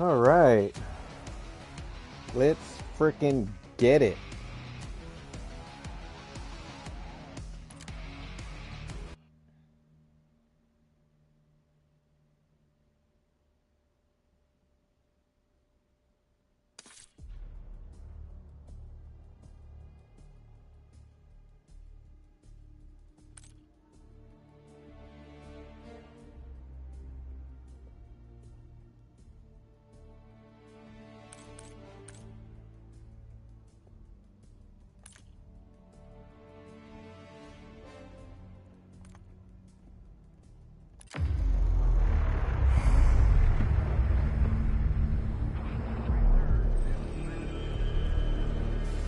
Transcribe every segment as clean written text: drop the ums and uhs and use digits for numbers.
All right. Let's freaking get it.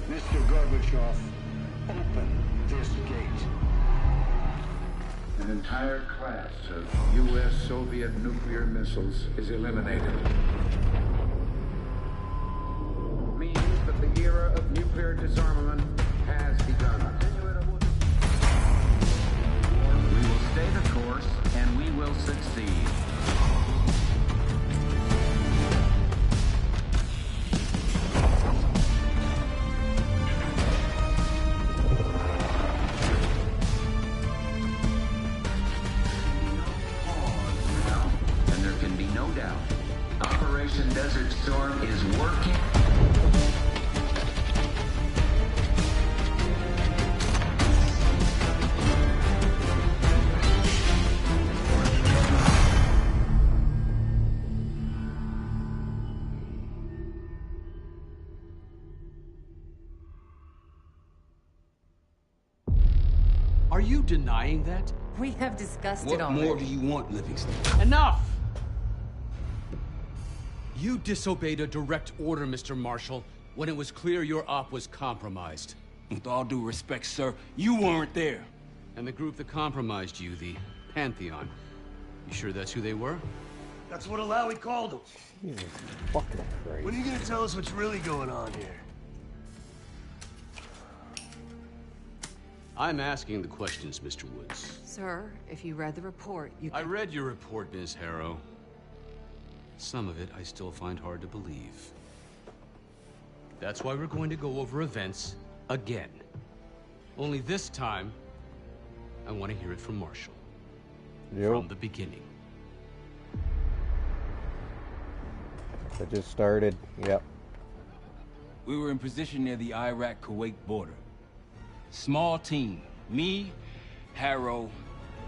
Mr. Gorbachev, open this gate. An entire class of U.S.-Soviet nuclear missiles is eliminated. Means that the era of nuclear disarmament has begun. We will stay the course, and we will succeed. Desert Storm is working. Are you denying that? We have discussed it What already. more do you want, Livingston? Enough! You disobeyed a direct order, Mr. Marshall, when it was clear your op was compromised. With all due respect, sir, you weren't there. And the group that compromised you, the Pantheon, you sure that's who they were? That's what Alawi called him. Jesus fucking Christ. When are you gonna tell us what's really going on here? I'm asking the questions, Mr. Woods. Sir, if you read the report, you I can... read your report, Ms. Harrow. Some of it I still find hard to believe. That's why we're going to go over events again. Only this time, I want to hear it from Marshall. From the beginning. I just started. Yep. We were in position near the Iraq-Kuwait border. Small team. Me, Harrow,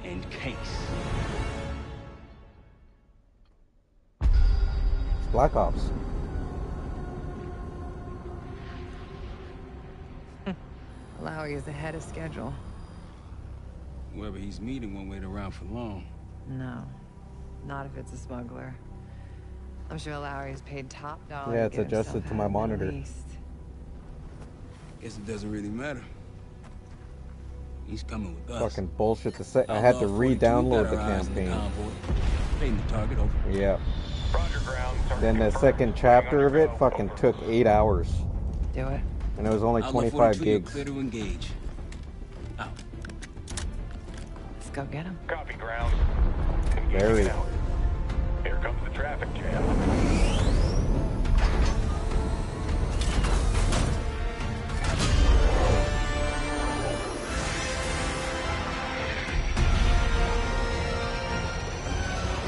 and Case. Black Ops. Alawi is ahead of schedule. Whoever he's meeting won't wait around for long. No, not if it's a smuggler. I'm sure Alawi is paid top dollar. Yeah, to it's get adjusted himself to my out of the monitor. Middle East. Guess it doesn't really matter. He's coming with us. Fucking bullshit to say. I had to re-download the campaign. Fading the target over. Yeah. Then the second chapter of it fucking took 8 hours. Do it. And it was only I'll 25 look gigs. clear to engage. Out. Let's go get him. Copy ground. Very. Here comes the traffic jam.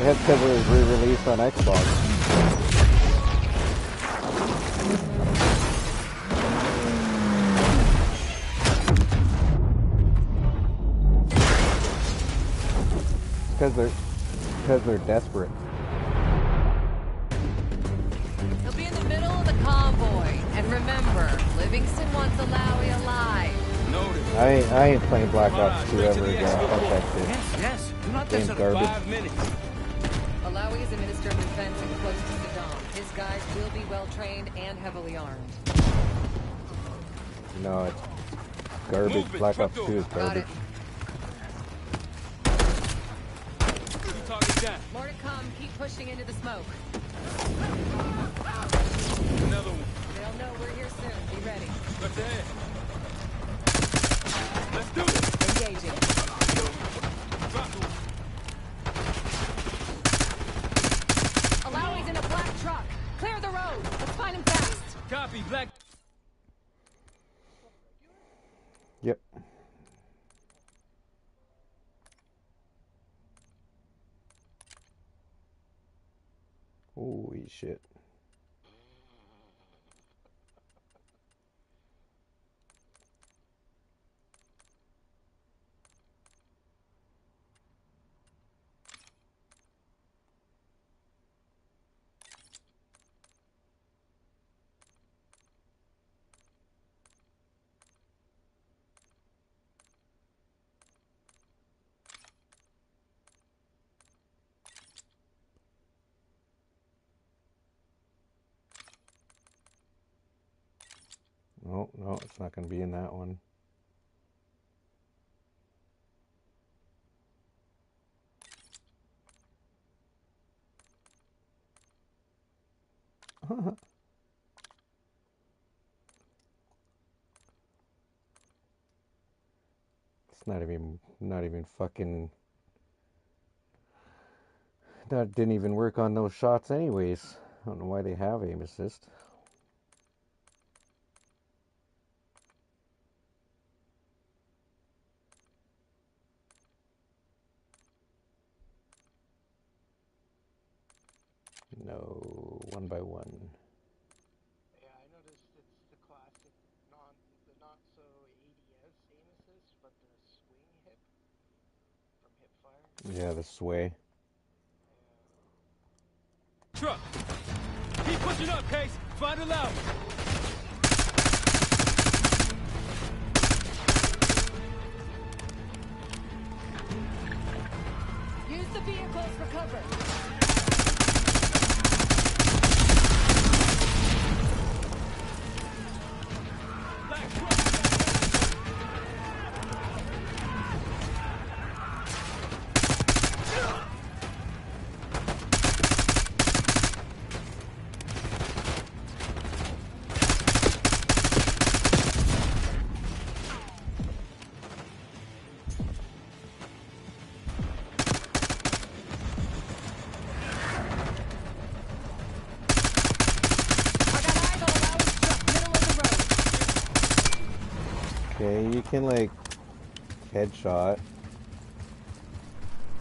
That's because it was re-released on Xbox. Because they're desperate. He'll be in the middle of the convoy. And remember, Livingston wants Alawi alive. Noted. I ain't playing Black Ops 2 ever again. Fuck that shit. Yes. Do not Game's garbage. 5 minutes. Alawi is a minister of defense and close to Saddam. His guys will be well trained and heavily armed. No, it's garbage. Black Ops 2 is Got garbage. it. More to come. Keep pushing into the smoke. Another one. They'll know we're here soon. Be ready. Let's ahead. Let's do it. Engaging. Alawi's in a black truck. Yep. Holy shit. Oh, no, it's not going to be in that one. It's not even fucking... That didn't even work on those shots anyways. I don't know why they have aim assist. No, one by one. Yeah, I noticed it's the classic, the not so ADS aim assist, but the swing hip from hip fire. Yeah, the sway. Truck! Keep pushing up, Case! Find a loud! Use the vehicles for cover. Okay, you can like headshot.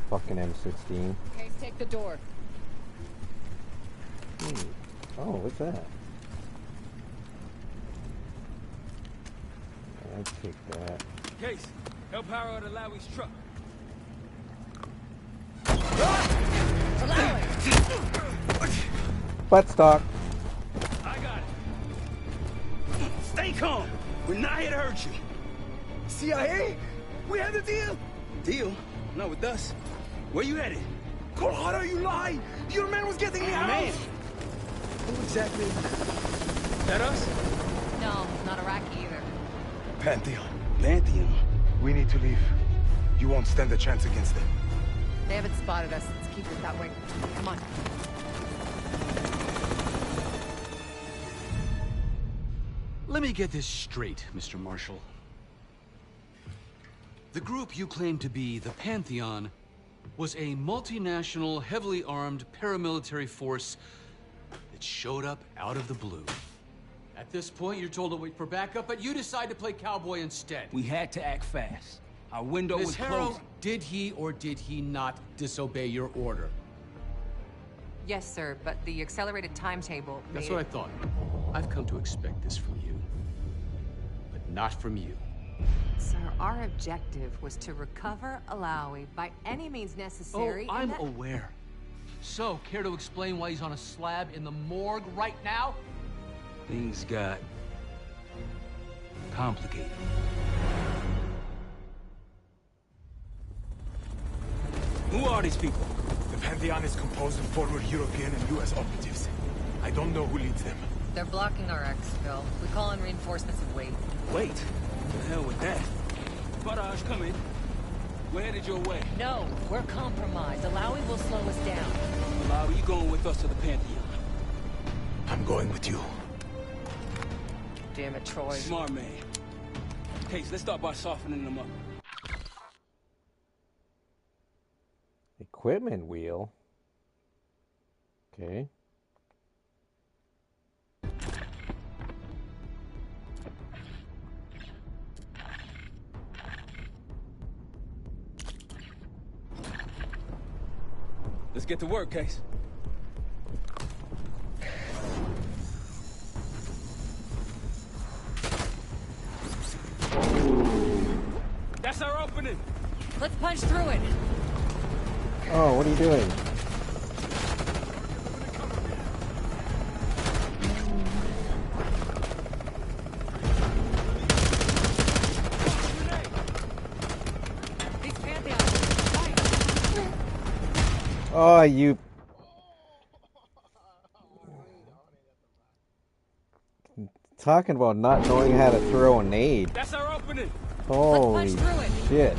Fucking M16. Case, take the door. Oh, what's that? I'd take that. Case, help Harrow at Alawi's truck. Buttstock. I got it. Stay calm. We're not here to hurt you. CIA? We had the deal. Deal? Not with us. Where you headed? Colorado, you lied. Your man was getting me out. Man! Who exactly? That us? No, not Iraqi either. Pantheon. Pantheon. We need to leave. You won't stand a chance against them. They haven't spotted us. Let's keep it that way. Come on. Let me get this straight, Mr. Marshall. The group you claim to be the Pantheon was a multinational, heavily armed paramilitary force that showed up out of the blue. At this point, you're told to wait for backup, but you decide to play cowboy instead. We had to act fast. Our window Ms. was Harrow, closing. did he or did he not disobey your order? Yes, sir, but the accelerated timetable That's made what I thought. I've come to expect this from you, but not from you. Sir, our objective was to recover Alawi by any means necessary. Oh, I'm aware. So, care to explain why he's on a slab in the morgue right now? Things got complicated. Who are these people? The Pantheon is composed of former European and U.S. operatives. I don't know who leads them. They're blocking our exfil. We call in reinforcements and wait. Wait. The hell with that? Barrage, come in. We're headed your way. No, we're compromised. Alawi will slow us down. Alawi, you going with us to the Pantheon? I'm going with you. Damn it, Troy. Smart man. Case, let's start by softening them up. Equipment wheel. Okay. Let's get to work, Case. That's our opening. Let's punch through it. Oh, what are you doing? These pantheons. Oh, you... Talking about not knowing how to throw a nade. That's our opening. Holy Let's punch through it. shit.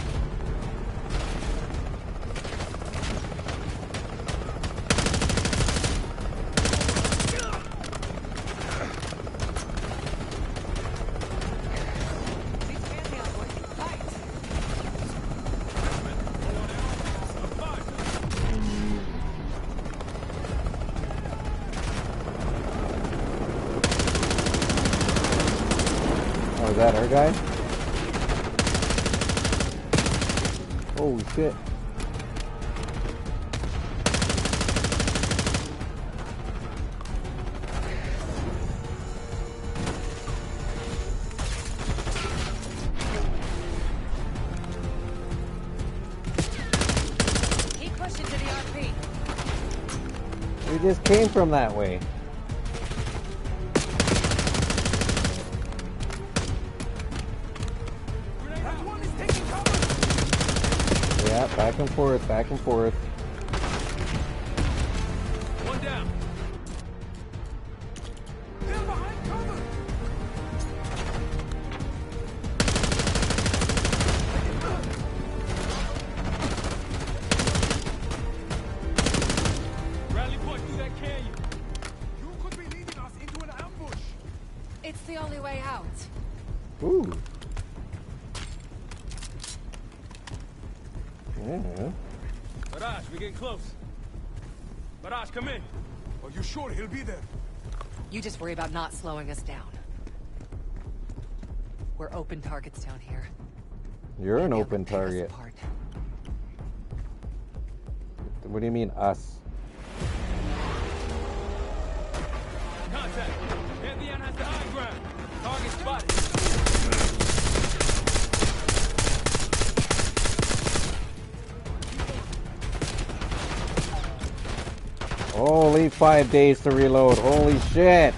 These pantheons like to fight. Oh, is that our guy? Holy shit. Keep pushing to the RP. We just came from that way. That one is taking cover! Yeah, back and forth, back and forth. One down. They're behind cover! Rally point through that canyon. You could be leading us into an ambush! It's the only way out. Ooh. Yeah. Barrage, we're getting close. Barrage, come in. Are you sure he'll be there? You just worry about not slowing us down. We're open targets down here. You're an Maybe open they'll pick us target. apart. What do you mean, us? Contact. Pantheon has the high ground. Target spotted. Holy 5 days to reload. Holy shit.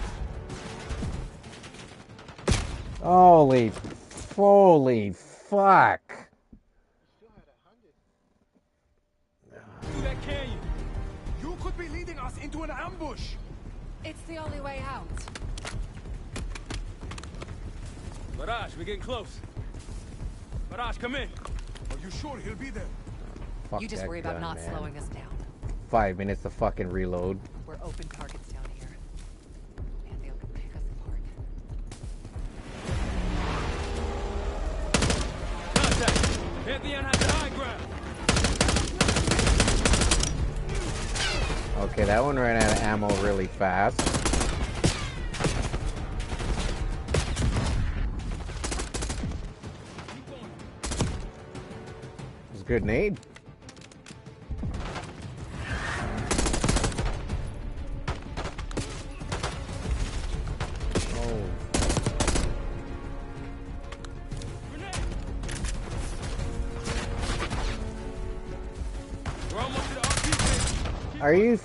Holy fuck. Through that canyon. You could be leading us into an ambush! It's the only way out. Barrage, we're getting close. Barrage, come in. Are you sure he'll be there? Fuck You just that worry about gun, not man. slowing us down. 5 minutes to fucking reload. We're open targets down here. And they'll pick us apart. Contact. Pantheon has the high ground. Okay, that one ran out of ammo really fast. It was a good nade. Oh. We're almost to the RP. Are you...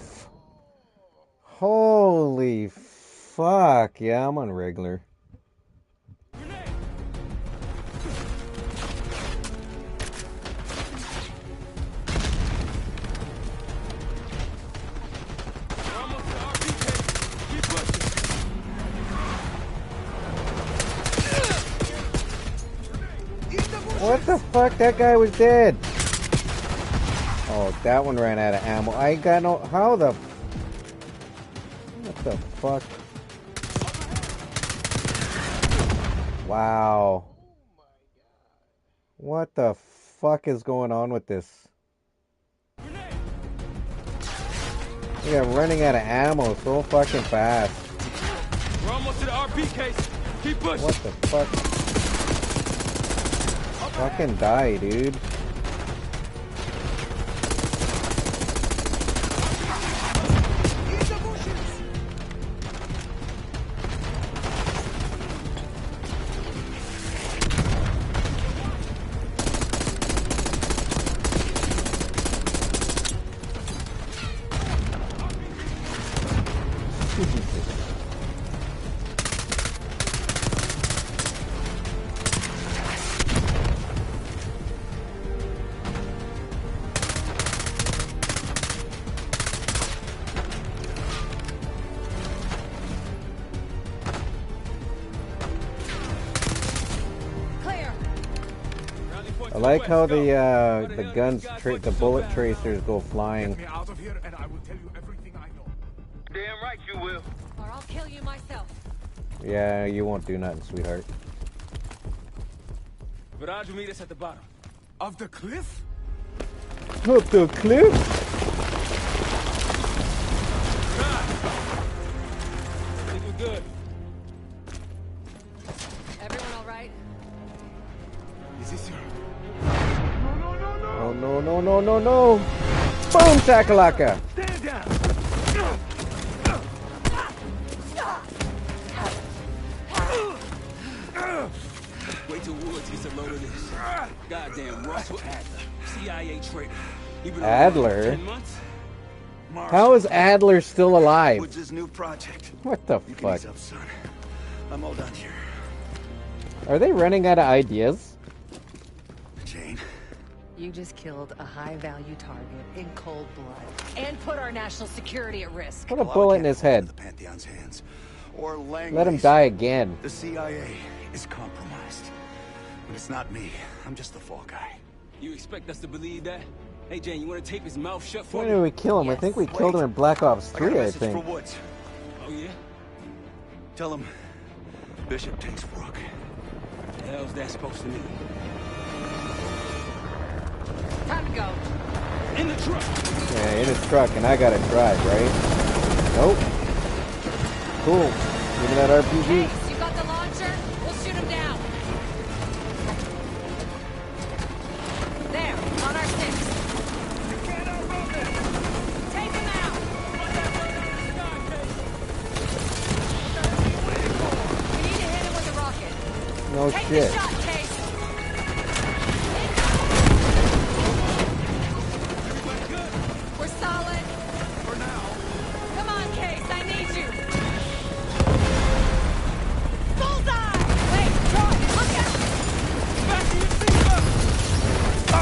Holy fuck. Yeah, I'm on regular. We're almost to the RP. Keep pushing. What the fuck? That guy was dead. Oh, that one ran out of ammo. I got no... How the... What the fuck? Wow. What the fuck is going on with this? Yeah, I'm running out of ammo so fucking fast. We're almost to the RP case. Keep pushing. What the fuck? Fucking die, dude. I like how the guns, the bullet tracers go flying. Get me out of here, and I will tell you everything I know. Damn right you will. Or I'll kill you myself. Yeah, you won't do nothing, sweetheart. Viraj will meet us at the bottom. Of the cliff? Up the cliff? I think we're good. Everyone all right? Is this your... Oh no no no no no! Boom shakalaka! Stand down! Wait till Woods gets a load of this. Goddamn Russell Adler, CIA traitor. He been Adler? around 10 months? How is Adler still alive? Woods' new project. What the You can fuck? ease up, son. I'm all done here. Are they running out of ideas? Jane. You just killed a high-value target in cold blood and put our national security at risk. Put a Well, I bullet in can't his fall head. into the Pantheon's hands. Or Langley's. Let him die again. The CIA is compromised. But it's not me. I'm just the fall guy. You expect us to believe that? Hey, Jane, you want to tape his mouth shut for When me? did we kill him? I think we killed him in Black Ops I got a 3, I message for think. Woods. Oh, yeah? Tell him Bishop takes Rook. What the hell's that supposed to mean? Time to go. In the truck! Yeah, in his truck, and I gotta drive, right? Nope. Cool. Give me that RPG. Case, you got the launcher? We'll shoot him down. There, on our six. Take him out. We need to hit him with a rocket. No Take shit. the shot, Case. We're solid. For now. Come on, Case, I need you. Bullseye! Wait, Troy, look out!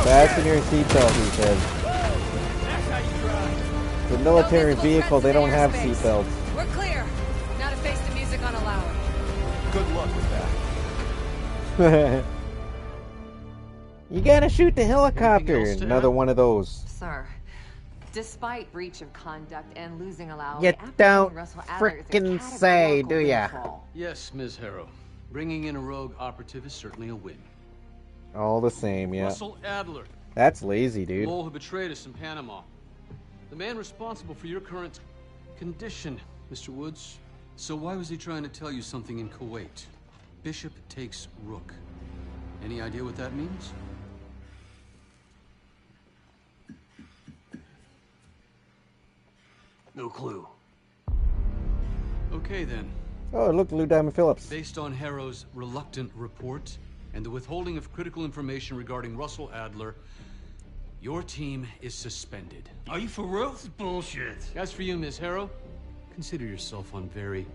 Fasten your seatbelt, he says. That's how you drive. The military No visible vehicle, they don't have threats in seatbelts. We're clear. Now to face the music on a Lowry. Good luck with that. You gotta shoot the helicopter. Anything else to Another add? one of those. Sir, despite breach of conduct and losing a Lowry, You apprehending don't Russell Adler is a frickin' say, categorical do ya? windfall. Yes, Ms. Harrow. Bringing in a rogue operative is certainly a win. All the same, yeah. Russell Adler, That's lazy, the dude. mole who betrayed us in Panama. The man responsible for your current condition, Mr. Woods. So why was he trying to tell you something in Kuwait? Bishop takes Rook. Any idea what that means? No clue. Okay then. Oh, look, Lou Diamond Phillips. Based on Harrow's reluctant report and the withholding of critical information regarding Russell Adler, your team is suspended. Are you for real? This is bullshit. As for you, Ms. Harrow, consider yourself on very,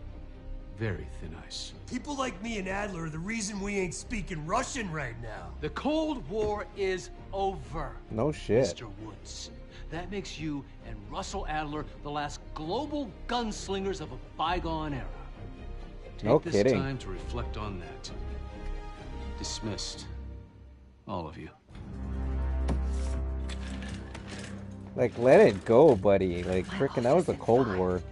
very thin ice. People like me and Adler are the reason we ain't speaking Russian right now. The Cold War is over, No shit. Mr. Woods. That makes you and Russell Adler the last global gunslingers of a bygone era. Take No this kidding. time to reflect on that. Dismissed. All of you. Like, let it go, buddy. Like, My frickin', that was the office Cold inside. War.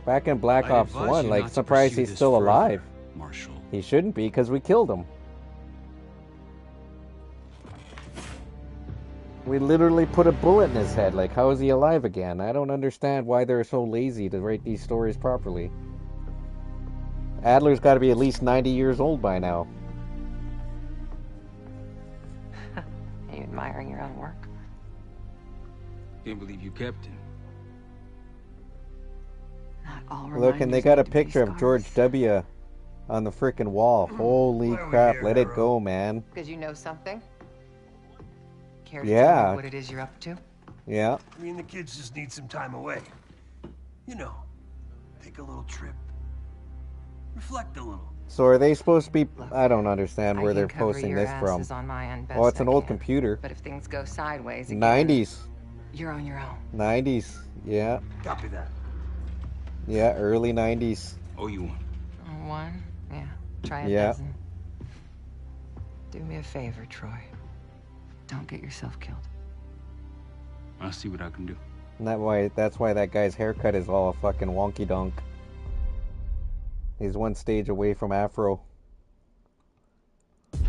Back in Black I'd Ops advise 1, you like, not to surprised pursue he's this still further, alive. Marshal. He shouldn't be, because we killed him. We literally put a bullet in his head. Like, how is he alive again? I don't understand why they're so lazy to write these stories properly. Adler's got to be at least 90 years old by now. Are you admiring your own work? Can't believe you kept him. Not all Look, and they reminders got a need to be picture of scars. George W. on the frickin' wall. Holy Why are we crap, here, let it Harrow? go, man. Because you know something? Care to Yeah. tell me what it is you're up to? Yeah. Me and the kids just need some time away. You know, take a little trip. Reflect a little. So are they supposed to be... I don't understand where I they're can cover posting your this from. asses on my end best Oh, it's an I old can. computer. But if things go sideways again, 90s. you're on your own. 90s. Yeah. Copy that. Yeah, early 90s. Oh, you want? One? Yeah. Try a Yeah. dozen. Do me a favor, Troy. Don't get yourself killed. I'll see what I can do. And that's why that guy's haircut is all a fucking wonky donk. He's one stage away from Afro. It's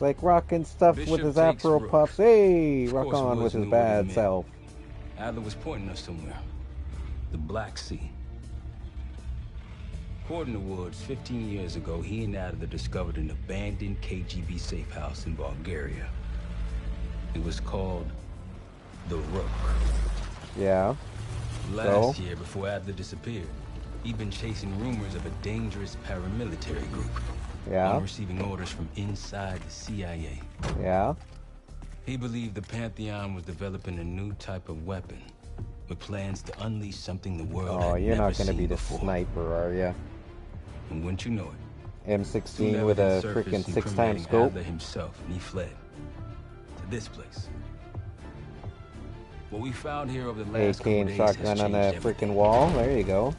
like rocking stuff Bishop with his takes Afro Rook. puffs. Hey, Of rock course, on Woods with his knew what it bad meant. self. Adler was pointing us somewhere. The Black Sea. According to Woods, 15 years ago, he and Adler discovered an abandoned KGB safe house in Bulgaria. It was called the Rook. Yeah. Last year, before Adler disappeared, he'd been chasing rumors of a dangerous paramilitary group. Yeah. One receiving orders from inside the CIA. Yeah. He believed the Pantheon was developing a new type of weapon, with plans to unleash something the world Oh, had you're never not gonna seen be the before. sniper, are ya? And wouldn't you know it, M16 soon with a evidence freaking surfaced 6x incriminating scope. Adler himself, and he fled to this place. What we found here over the last AK couple and days has shotgun on a changed freaking everything. wall. There you go.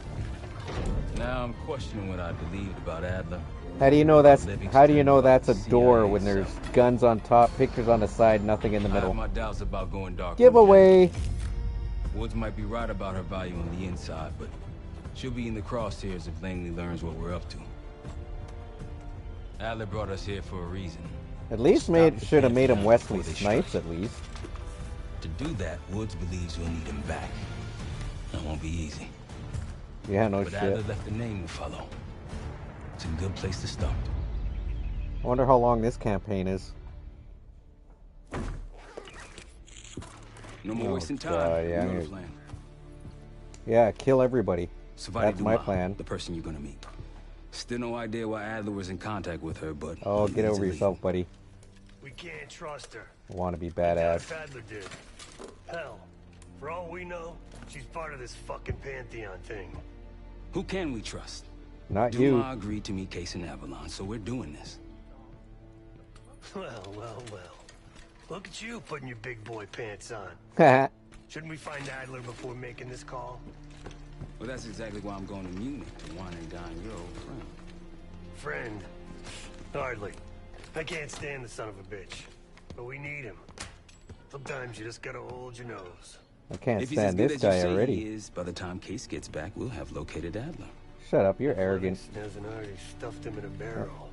Now I'm questioning what I believed about Adler. How do you know that's a CIA door when there's itself. guns on top, pictures on the side, nothing in the I have middle? my doubts about going dark. Giveaway. Woods might be right about her value on the inside, but she'll be in the crosshairs if Langley learns what we're up to. Adler brought us here for a reason. At least should have made him Wesley Snipes at least. To do that, Woods believes we'll need him back. That won't be easy. Yeah, no But shit. Adler left a name to follow. It's a good place to start. I wonder how long this campaign is. No more Oh, wasting time. God, yeah, You know I'm the gonna- plan. Yeah, kill everybody. Savati That's my Duma, plan. The person you're gonna meet. Still no idea why Adler was in contact with her, but Oh, he get needs over to yourself, buddy. We can't trust her. Want to be I doubt badass. if Adler did. Hell, for all we know, she's part of this fucking Pantheon thing. leave. Who can we trust? Not Duma you. agreed to meet Case in Avalon, so we're doing this. Well, well, well. Look at you putting your big boy pants on. Haha. Shouldn't we find Adler before making this call? Well, that's exactly why I'm going to Munich to wine and dine your old friend. Friend? Hardly. I can't stand the son of a bitch. But we need him. Sometimes you just gotta hold your nose. I can't If he's as stand good this as you guy say already. he is, by the time Case gets back, we'll have located Adler. Shut up, you're arrogant. Livingston hasn't already stuffed him in a barrel.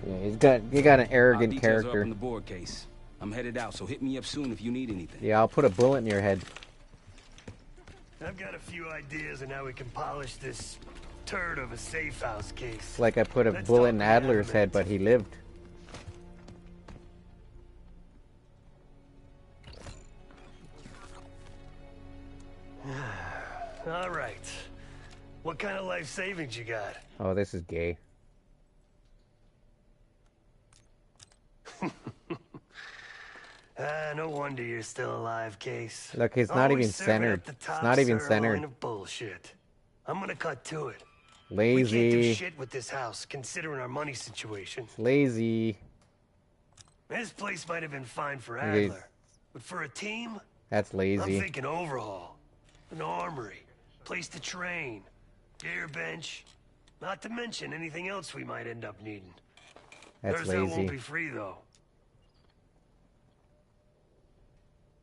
Yeah, you got an Our arrogant details are up character. on the board, Case. I'm headed out, so hit me up soon if you need anything. Yeah, I'll put a bullet in your head. I've got a few ideas on how we can polish this turd of a safe house case. Like I put a Let's bullet talk in about Adler's it a head, but he lived. All right. What kind of life savings you got? Oh, this is gay. No wonder you're still alive, Case. Look, it's not Always even serving centered. up the It's top not even sirloin centered. of bullshit. I'm gonna cut to it. We can't do Lazy. shit with this house, considering our money situation. Lazy. This place might have been fine for It is. Adler, but for a team, That's I'm lazy. thinking overhaul, an armory, place to train, gear bench, not to mention anything else we might end up needing. That's There's that won't lazy. be free though.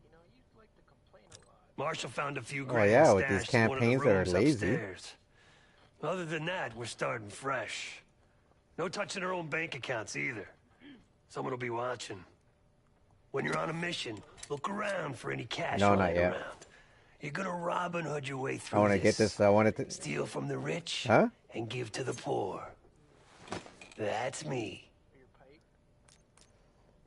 You know, you like to complain a lot. Marshall found a few Oh, grand yeah, with these stashed in one of the campaigns that are rooms lazy. upstairs. Other than that, we're starting fresh. No touching our own bank accounts either. Someone will be watching. When you're on a mission, look around for any cash No, not lying yet. around. You're gonna Robin Hood your way through I want to get this. I want it to. Steal from the rich Huh? and give to the poor. That's me.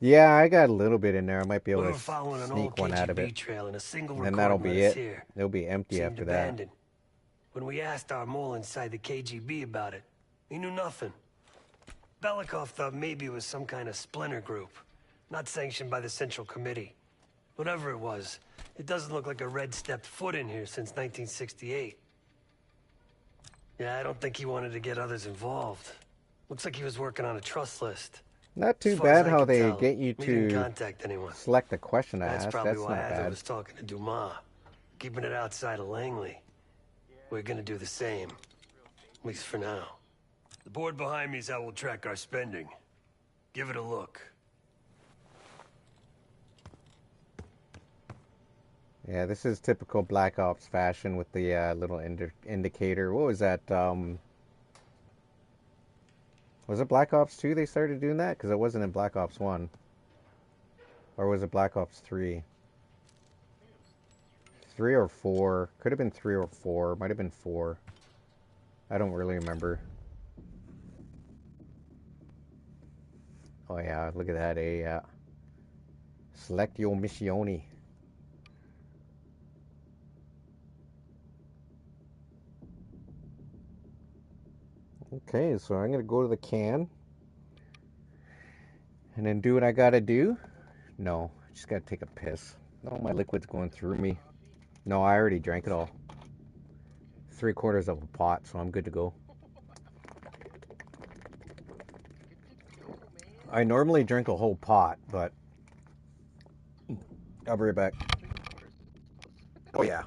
Yeah, I got a little bit in there. I might be We able were to following an sneak old one out of KGB it. trail and a single And that'll record be led us it. here. It'll be empty Seemed after that. abandoned. When we asked our mole inside the KGB about it, he knew nothing. Belikov thought maybe it was some kind of splinter group, not sanctioned by the Central Committee. Whatever it was, it doesn't look like a red stepped foot in here since 1968. Yeah, I don't think he wanted to get others involved. Looks like he was working on a trust list. Not too As far as bad I how can they tell, get you we didn't to contact anyone. select the question to That's ask. probably That's why not Adler bad. was talking to Dumas, keeping it outside of Langley. We're gonna do the same, at least for now. The The board behind me is how we'll track our spending. Give it a look. Yeah, this is typical Black Ops fashion with the little indicator. What was that? Was it Black Ops 2 they started doing that? Because it wasn't in Black Ops 1. Or was it Black Ops 3? 3 or 4. Could have been 3 or 4. Might have been 4. I don't really remember. Oh yeah, look at that. Select your missione. Okay, so I'm going to go to the can. And then do what I gotta do. No, I just gotta take a piss. No, my liquid's going through me. No, I already drank it all. 3/4 of a pot, so I'm good to go. I normally drink a whole pot, but I'll be right back. Oh yeah.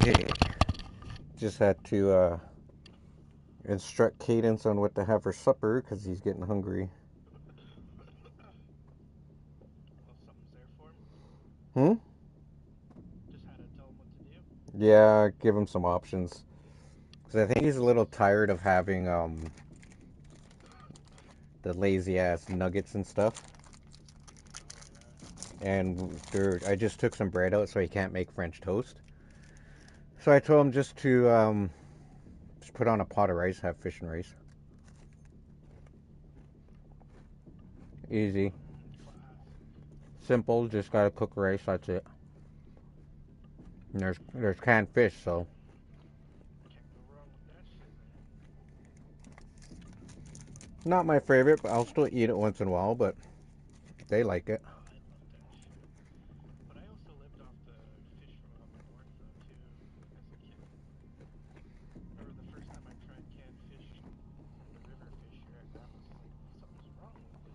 Okay. Just had to instruct Cadence on what to have for supper because he's getting hungry. Well, something's there for him. Just had to tell him what to do. Yeah, give him some options. Because I think he's a little tired of having the lazy ass nuggets and stuff. And I just took some bread out so he can't make French toast. So I told him just to just put on a pot of rice, have fish and rice. Easy. Simple, just gotta cook rice, that's it. And there's canned fish, so. Can't go wrong with that shit, man. Not my favorite, but I'll still eat it once in a while, but they like it. Oh, I love that shit. But I also lived off the fish from up north, though, too, as a kid. Remember the first time I tried canned fish, the river fish here at Grandma's, was like, something's wrong with it.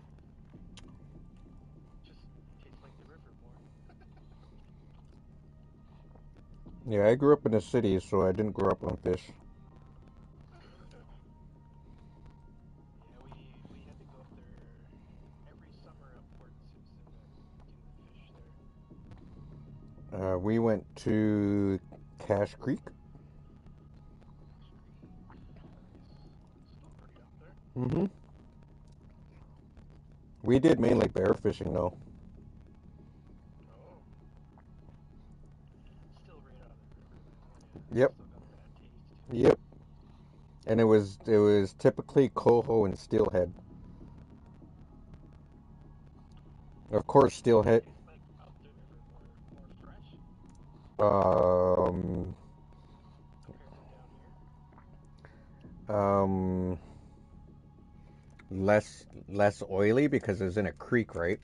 Just tastes like the river more. Yeah, I grew up in the city, so I didn't grow up on fish. Yeah, we had to go up there every summer up Port Simpson and do the fish there. We went to Cache Creek. Still pretty up there. Mm-hmm. We did mainly bear fishing, though. Oh. Still right out of the river, man. Yep. Still got that taste. Yep. And it was typically coho and steelhead. Of course, steelhead. Like out the river, more fresh. Um. Compared to down here. Less oily because it's in a creek, right?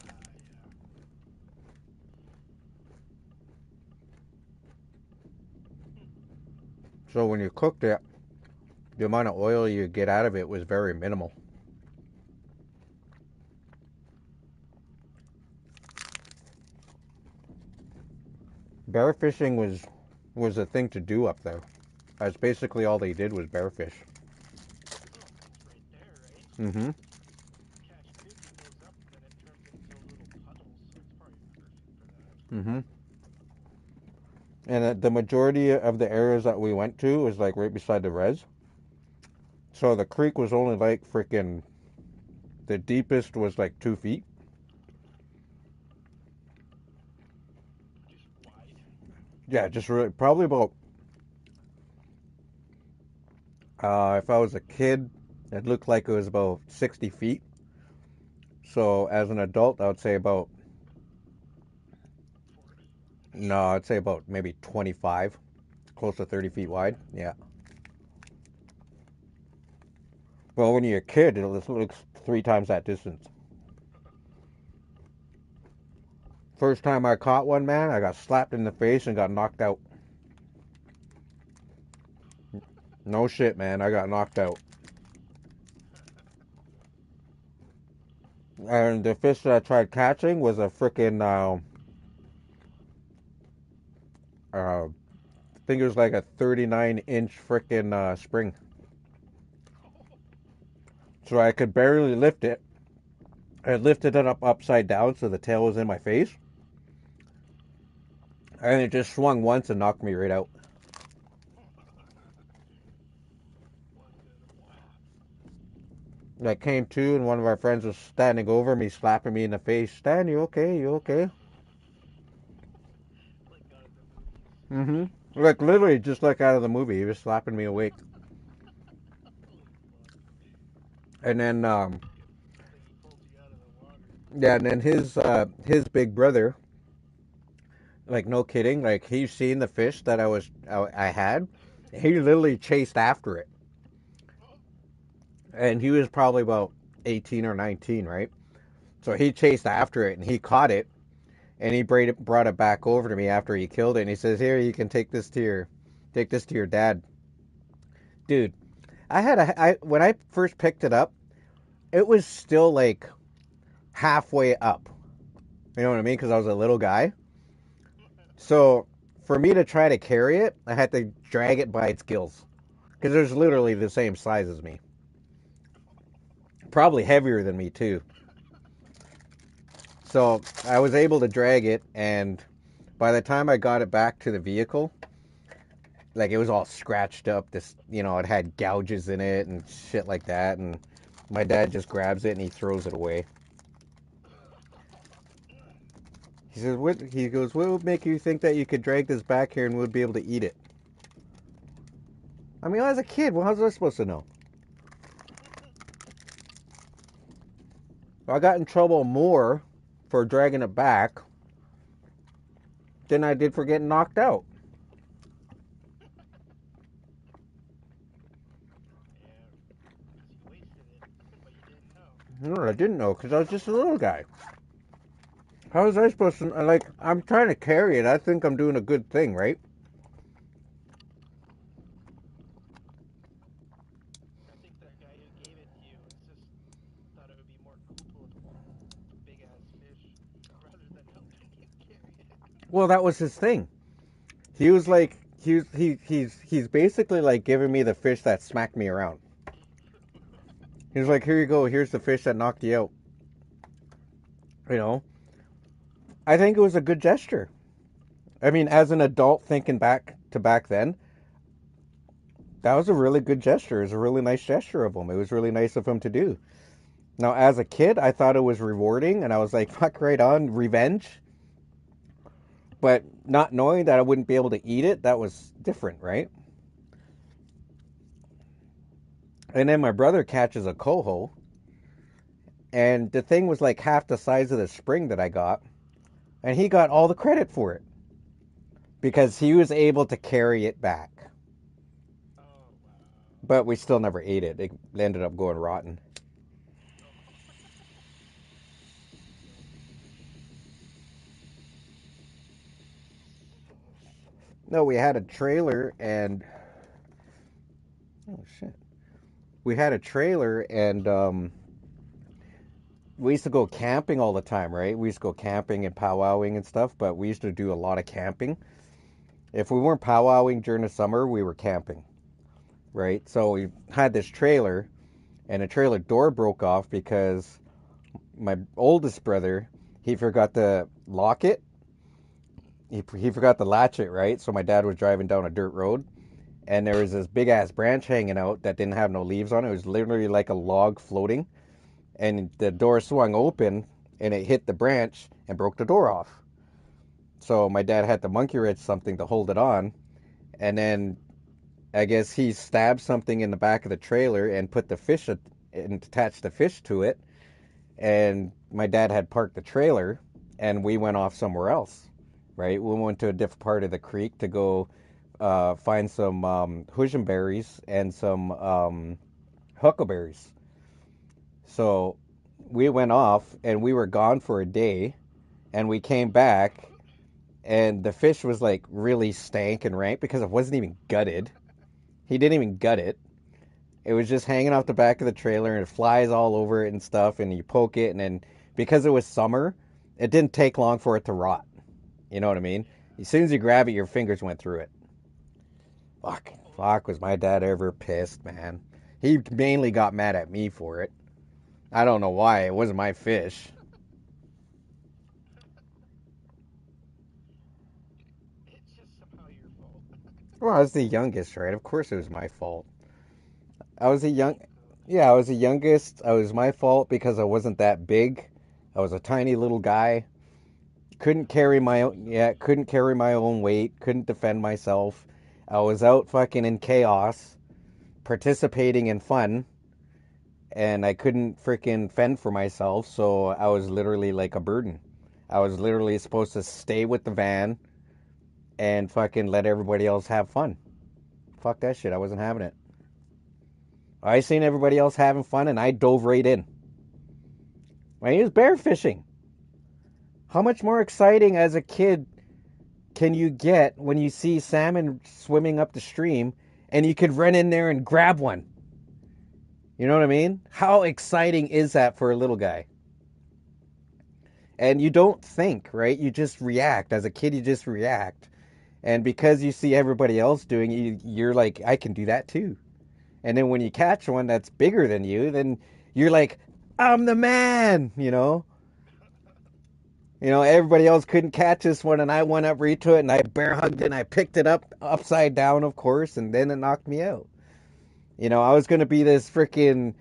Yeah. So when you cooked it, the amount of oil you get out of it was very minimal. Bear fishing was a thing to do up there. That's basically all they did was bear fish. Oh, it's right there, right? Mm-hmm. Cache Creek, it goes up, then it turns into a little puddle, so it's probably perfect for that. Mm-hmm. And the majority of the areas that we went to was like right beside the res. So the creek was only like freaking. The deepest was like 2 feet. Just wide. Yeah, just really probably about. If I was a kid, it looked like it was about 60 feet. So as an adult, I would say about. 40. No, I'd say about maybe 25, close to 30 feet wide. Yeah. Well, when you're a kid, it looks 3 times that distance. First time I caught one, man, I got slapped in the face and got knocked out. No shit, man, I got knocked out. And the fish that I tried catching was a freaking, I think it was like a 39-inch freaking spring. So I could barely lift it. I lifted it up upside down so the tail was in my face. And it just swung once and knocked me right out. I came to, and one of our friends was standing over me, slapping me in the face. Stan, you okay? You okay? Like out of the movies. Mm-hmm. Like literally just like out of the movie. He was slapping me awake. And then, Like he pulled you out of the water. yeah, and then his big brother, like no kidding, like he's seen the fish that I had. He literally chased after it. And he was probably about 18 or 19, right? So he chased after it and he caught it. And he brought it back over to me after he killed it. And he says, "Here, you can take this to your dad." Dude, when I first picked it up, it was still like halfway up. You know what I mean? Because I was a little guy. So for me to try to carry it, I had to drag it by its gills. Because it was literally the same size as me. Probably heavier than me, too. So I was able to drag it, and by the time I got it back to the vehicle, like it was all scratched up. It had gouges in it and shit like that. And my dad just grabs it and he throws it away. He says, "What?" He goes, "What would make you think that you could drag this back here and would be able to eat it?" I mean, as a kid, well, how was I supposed to know? I got in trouble more for dragging it back than I did for getting knocked out. You wasted it, but you didn't know. No, I didn't know because I was just a little guy. How was I supposed to, like, I'm trying to carry it. I think I'm doing a good thing, right? I think that guy who gave it to you was just thought it would be more cool to hold a big ass fish rather than helping you carry it. Well, that was his thing. He was like, he's basically like giving me the fish that smacked me around. He's like, here you go. Here's the fish that knocked you out. You know, I think it was a good gesture. I mean, as an adult thinking back to back then, that was a really good gesture. It was a really nice gesture of him. It was really nice of him to do. Now, as a kid, I thought it was rewarding, and I was like, fuck right on, revenge. But not knowing that I wouldn't be able to eat it, that was different, right? And then my brother catches a coho, and the thing was like half the size of the spring that I got, and he got all the credit for it because he was able to carry it back. Oh, wow. But we still never ate it. It ended up going rotten. No, we had a trailer and... Oh, shit. We had a trailer and we used to go camping all the time, right? We used to go camping and powwowing and stuff, but we used to do a lot of camping. If we weren't powwowing during the summer, we were camping, right? So we had this trailer, and the trailer door broke off because my oldest brother, he forgot to lock it. He forgot to latch it, right? So my dad was driving down a dirt road, and there was this big-ass branch hanging out that didn't have no leaves on it. It was literally like a log floating. And the door swung open and it hit the branch and broke the door off. So my dad had to monkey wrench something to hold it on. And then I guess he stabbed something in the back of the trailer and put the fish and attached the fish to it. And my dad had parked the trailer and we went off somewhere else, right? We went to a different part of the creek to go find some huckleberries and some huckleberries. So we went off and we were gone for a day and we came back and the fish was like really stank and rank because it wasn't even gutted. He didn't even gut it. It was just hanging off the back of the trailer and it flies all over it and stuff and you poke it and then because it was summer, it didn't take long for it to rot. You know what I mean? As soon as you grab it, your fingers went through it. Fuck, was my dad ever pissed, man. He mainly got mad at me for it. I don't know why. It wasn't my fish. It's just somehow your fault. Well, I was the youngest, right? Of course it was my fault. I was I was the youngest. It was my fault because I wasn't that big. I was a tiny little guy. Couldn't carry my own weight. Couldn't defend myself. I was out fucking in chaos, participating in fun. And I couldn't freaking fend for myself, so I was literally like a burden. I was literally supposed to stay with the van and fucking let everybody else have fun. Fuck that shit, I wasn't having it. I seen everybody else having fun and I dove right in. He was bear fishing. How much more exciting as a kid can you get when you see salmon swimming up the stream and you could run in there and grab one? You know what I mean? How exciting is that for a little guy? And you don't think, right? You just react. As a kid, you just react. And because you see everybody else doing it, you're like, I can do that too. And then when you catch one that's bigger than you, then you're like, I'm the man, you know? You know, everybody else couldn't catch this one, and I went up right to it, and I bear hugged it, and I picked it up upside down, of course, and then it knocked me out. You know, I was going to be this freaking,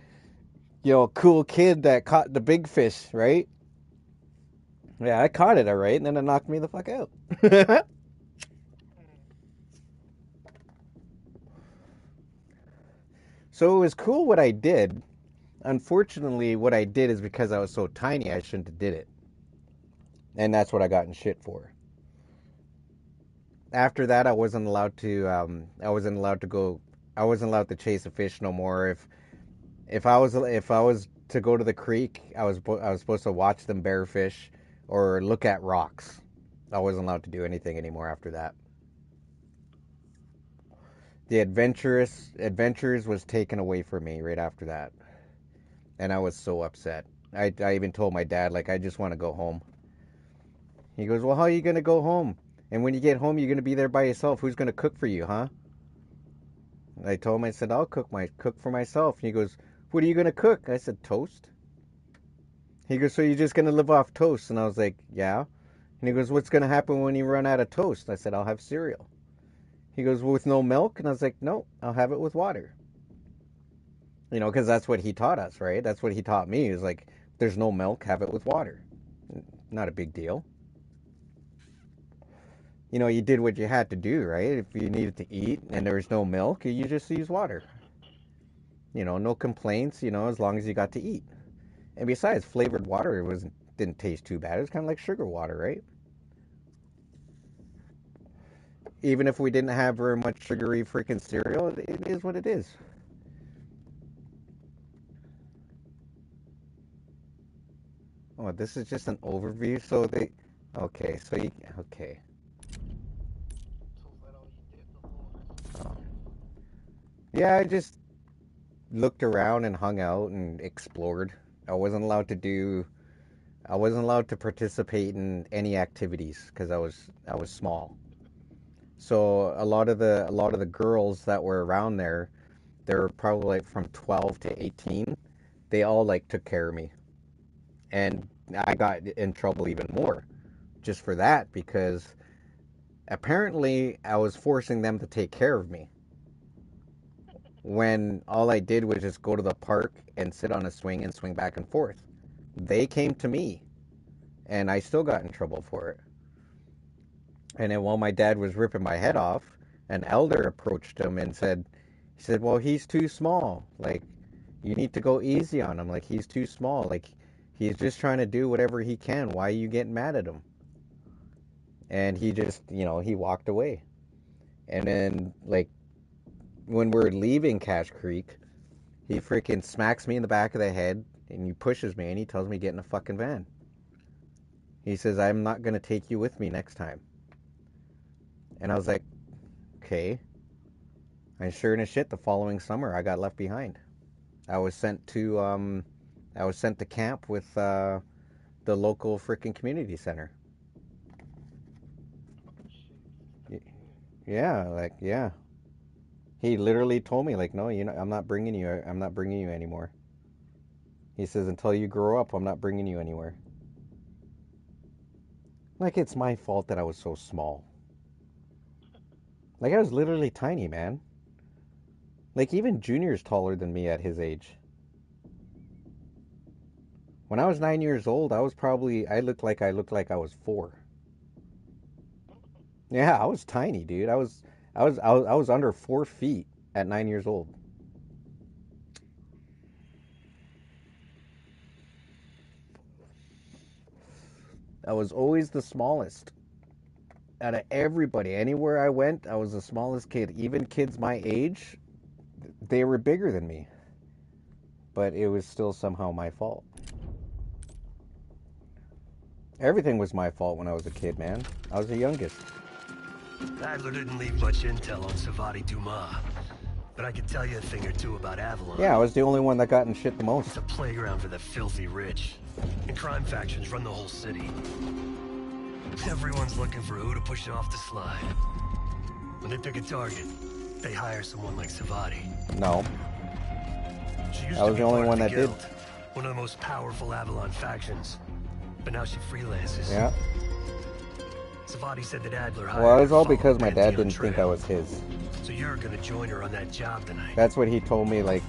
you know, cool kid that caught the big fish, right? Yeah, I caught it all right, and then it knocked me the fuck out. So it was cool what I did. Unfortunately, what I did is because I was so tiny, I shouldn't have did it. And that's what I got in shit for. After that, I wasn't allowed to. I wasn't allowed to go. I wasn't allowed to chase a fish no more. If I was to go to the creek, I was supposed to watch them bear fish or look at rocks. I wasn't allowed to do anything anymore after that. The adventures was taken away from me right after that, and I was so upset. I even told my dad, like, I just want to go home. He goes, well, how are you going to go home? And when you get home, you're going to be there by yourself. Who's going to cook for you, huh? I told him, I said, I'll cook for myself. And he goes, what are you going to cook? I said, toast. He goes, so you're just going to live off toast? And I was like, yeah. And he goes, what's going to happen when you run out of toast? I said, I'll have cereal. He goes, well, with no milk? And I was like, no, I'll have it with water. You know, because that's what he taught us, right? That's what he taught me. He was like, there's no milk, have it with water. Not a big deal. You know, you did what you had to do, right? If you needed to eat and there was no milk, you just use water. You know, no complaints, you know, as long as you got to eat. And besides, flavored water didn't taste too bad. It was kind of like sugar water, right? Even if we didn't have very much sugary freaking cereal, it is what it is. Oh, this is just an overview, so they... Okay, so you... Okay. Oh. Yeah, I just looked around and hung out and explored. I wasn't allowed to participate in any activities because I was small. So a lot of the girls that were around there, they were probably like from 12 to 18. They all like took care of me. And I got in trouble even more just for that because apparently I was forcing them to take care of me. When all I did was just go to the park and sit on a swing and swing back and forth. They came to me, and I still got in trouble for it. And then while my dad was ripping my head off, an elder approached him and said, well, he's too small. Like, you need to go easy on him. Like, he's too small. Like, he's just trying to do whatever he can. Why are you getting mad at him? And he just, you know, he walked away. And then, like, when we're leaving Cache Creek, he freaking smacks me in the back of the head and he pushes me and he tells me get in a fucking van. He says, I'm not going to take you with me next time. And I was like, okay. And sure enough shit, the following summer I got left behind. I was sent to camp with the local freaking community center. Yeah. He literally told me, like, no, you know, I'm not bringing you anymore. He says, until you grow up, I'm not bringing you anywhere. Like, it's my fault that I was so small. Like, I was literally tiny, man. Like, even Junior's taller than me at his age. When I was 9 years old, I looked like I was 4. Yeah, I was tiny, dude. I was under 4 feet at 9 years old. I was always the smallest. Out of everybody, anywhere I went, I was the smallest kid. Even kids my age, they were bigger than me. But it was still somehow my fault. Everything was my fault when I was a kid, man. I was the youngest. Adler didn't leave much intel on Savati Dumas, but I could tell you a thing or two about Avalon. Yeah, I was the only one that got in shit the most. It's a playground for the filthy rich, and crime factions run the whole city. Everyone's looking for who to push off the slide. When they pick a target, they hire someone like Savati. No. She used I to was be the only part of one the that did. Guild, one of the most powerful Avalon factions. But now she freelances. Yeah. Savati said that Adler hired Well, it her was all to follow because my dad Pantheon didn't think I trail. was his. So you're gonna join her on that job tonight. That's what he told me, like,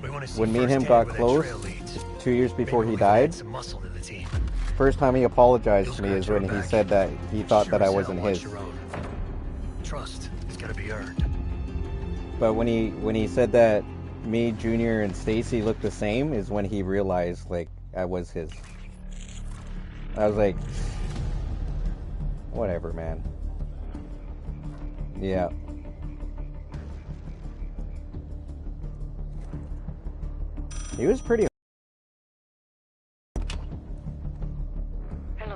We want to see when me and him firsthand got where that close, trail leads. 2 years before Maybe he we can add died. some muscle to the team. First time he apologized You'll to me is scratch when our he back. said that he thought Sure that I as hell wasn't want his. your own. Trust is gotta be earned. But when he said that me, Junior, and Stacy looked the same is when he realized, like, I was his. I was like, whatever, man. Yeah. He was pretty.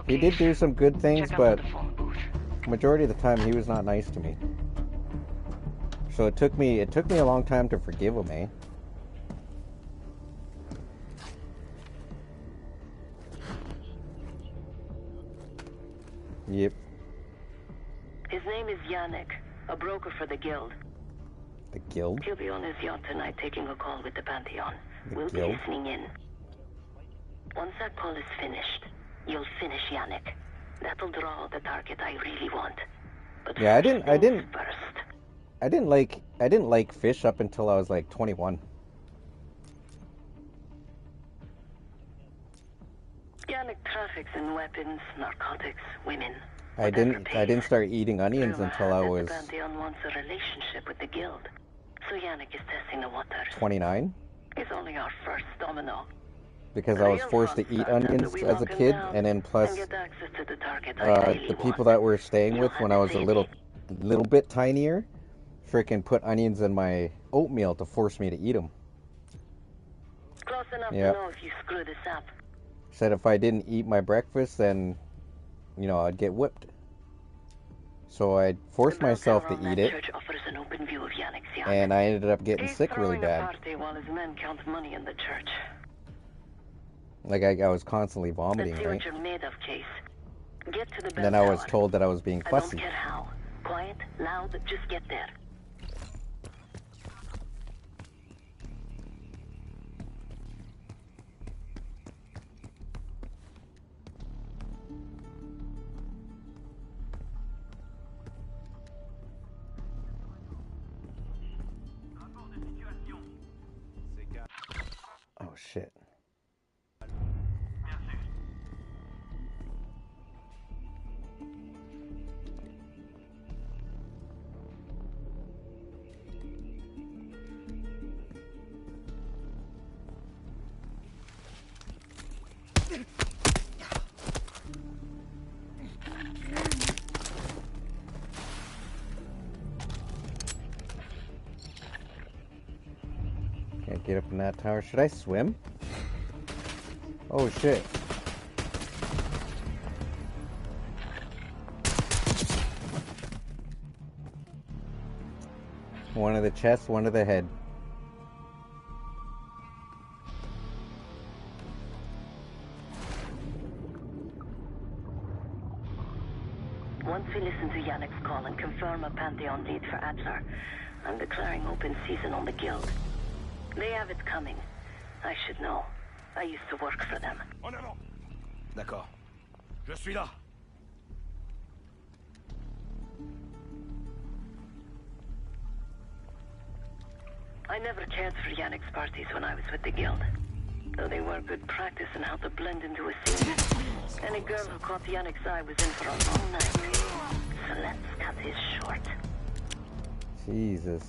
He did do some good things, but majority of the time he was not nice to me. So it took me a long time to forgive him, eh? Yep. His name is Yannick, a broker for the Guild. The Guild? He'll be on his yacht tonight taking a call with the Pantheon. We'll be Guild? listening in. Once that call is finished, you'll finish Yannick. That'll draw the target I really want. But Yeah, I didn't like fish up until I was like 21. Yannick traffics in weapons, narcotics, women. I didn't start eating onions until I was The Pantheon wants a relationship with the Guild. So Yannick is testing the waters. 29. It's only our first domino. Because I was forced to eat onions as a kid, and then plus the people that were staying with when I was a little bit tinier, freaking put onions in my oatmeal to force me to eat them. Close enough Yeah. to know if you screw this up. Said if I didn't eat my breakfast, then, you know, I'd get whipped. So I forced myself to eat it, and I ended up getting sick really bad. Party while his men count money in the church. Like I was constantly Let's vomiting, see right? what you're made of, Case. Get to the bell Then I was tower. told that I was being I don't fussy. care how. Quiet, loud, just get there. Oh shit. Can't get up in that tower. Should I swim? Oh shit. One of the chest, one of the head. Once we listen to Yannick's call and confirm a Pantheon lead for Adler, I'm declaring open season on the Guild. They have it coming. I should know. I used to work for them. En avant. D'accord. Je suis là. I never cared for Yannick's parties when I was with the Guild. Though they were good practice in how to blend into a scene. Any girl who caught Yannick's eye was in for a long night. So let's cut his short. Jesus.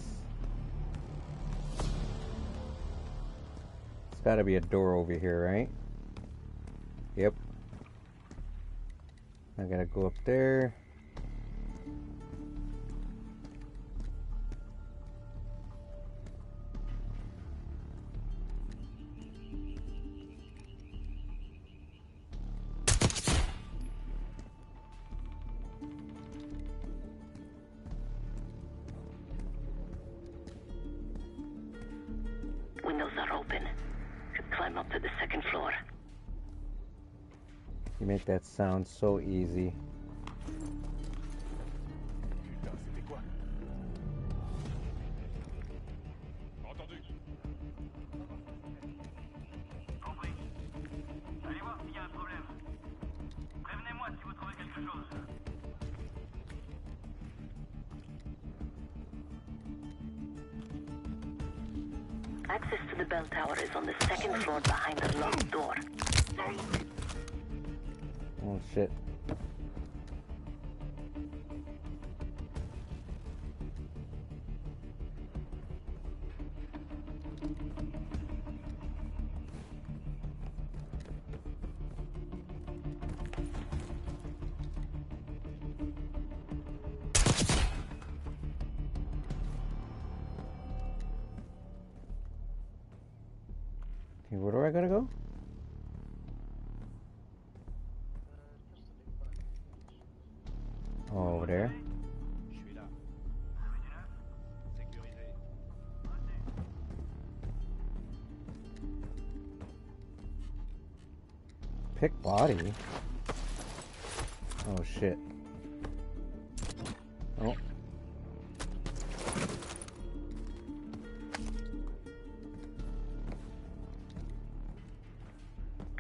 There's gotta be a door over here, right? Yep. I gotta go up there. Windows are open. Could climb up to the second floor. You make that sound so easy. Putain, c'était quoi? Access to the bell tower is on the second floor behind the locked door. Oh shit. Okay, where do I gotta go? Oh, over there. Pick body. Oh shit. Oh.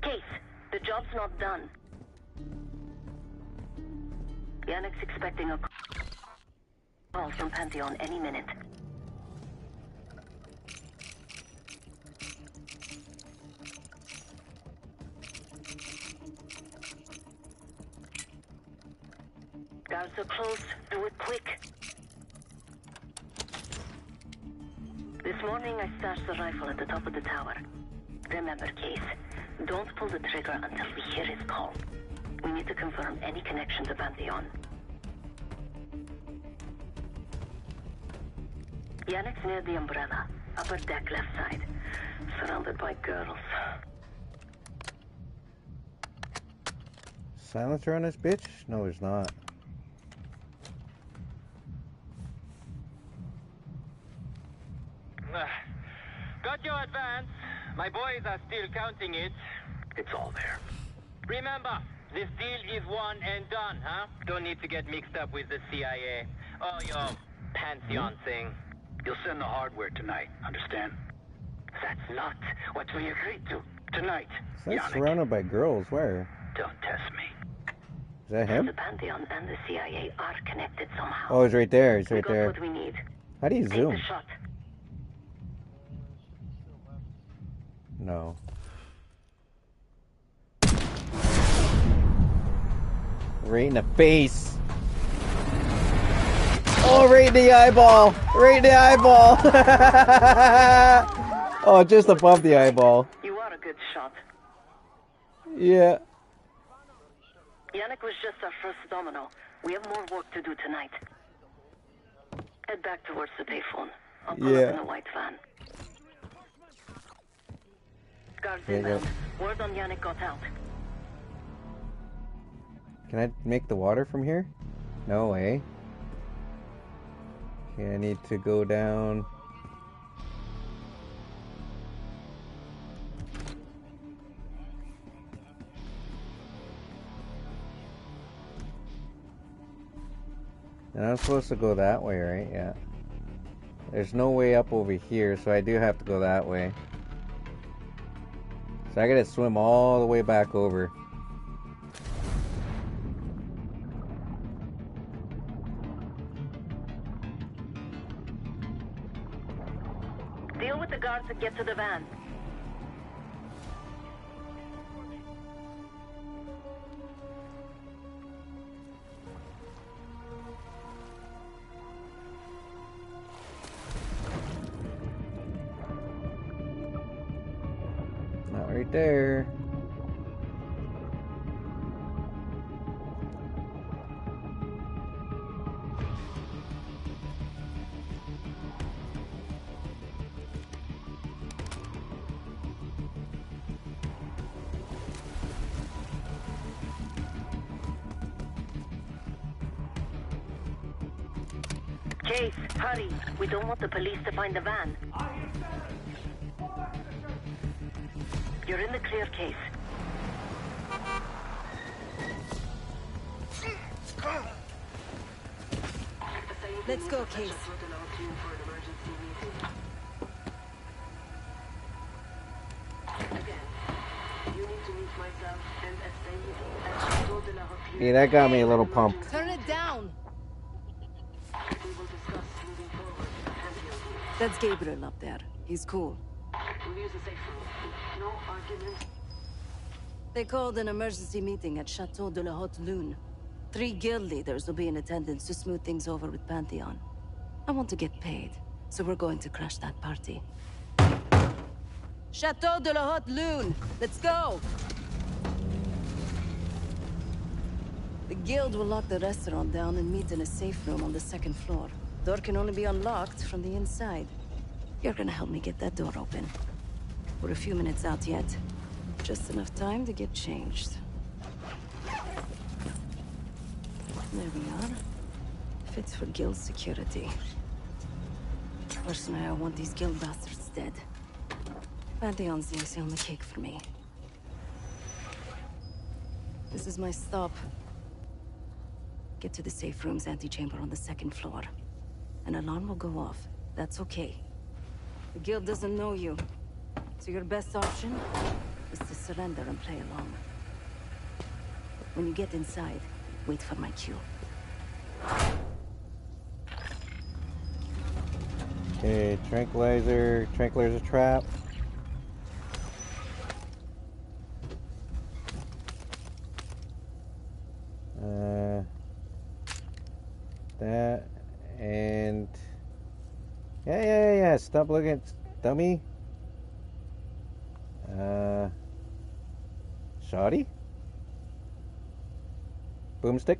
Case, the job's not done. Yannick's expecting a call from Pantheon any minute. Guards are close. Do it quick. This morning I stashed the rifle at the top of the tower. Remember, Case, don't pull the trigger until we hear his call. We need to confirm any connection to Pantheon. Yannick's near the umbrella, upper deck left side, surrounded by girls. Silencer on this bitch? No, there's not. Got your advance. My boys are still counting it. It's all there. Remember, this deal is one and done, huh? Don't need to get mixed up with the CIA. Oh, your Pantheon thing. You'll send the hardware tonight, understand? That's not what we agreed to. Tonight, That's Yannick. surrounded by girls. Where? Don't test me. Is that him? The Pantheon and the CIA are connected somehow. Oh, he's right there. He's We right got there. what we need. How do you Take zoom? the shot. No. Right in the face. Oh, right in the eyeball. Right in the eyeball. Oh, just above the eyeball. You are a good shot. Yeah. Yannick was just our first domino. We have more work to do tonight. Head back towards the payphone. I'll pull up in a white van. Guards inbound. Word on Yannick got out. Can I make the water from here? No way. Okay, I need to go down. And I'm supposed to go that way, right? Yeah. There's no way up over here, so I do have to go that way. So I gotta swim all the way back over. Deal with the guards and get to the van. Not right there. Chase, hurry. We don't want the police to find the van. You're in the clear, Case. Let's go, Case. Yeah, that got me a little pumped. Turn it down. That's Gabriel up there. He's cool. We'll use the safe room. No arguments. They called an emergency meeting at Chateau de la Haute Lune. 3 guild leaders will be in attendance to smooth things over with Pantheon. I want to get paid, so we're going to crash that party. Chateau de la Haute Lune! Let's go! The guild will lock the restaurant down and meet in a safe room on the 2nd floor. Door can only be unlocked from the inside. You're gonna help me get that door open. We're a few minutes out yet. Just enough time to get changed. There we are. Fits for guild security. Personally, I want these guild bastards dead. Pantheon's the icing on the cake for me. This is my stop. Get to the safe room's antechamber on the 2nd floor. An alarm will go off. That's okay. The guild doesn't know you, so your best option is to surrender and play along. When you get inside, wait for my cue. Okay, tranquilizer. Tranquilizer's a trap. That and yeah. Stop looking, dummy. Shoddy. Boomstick.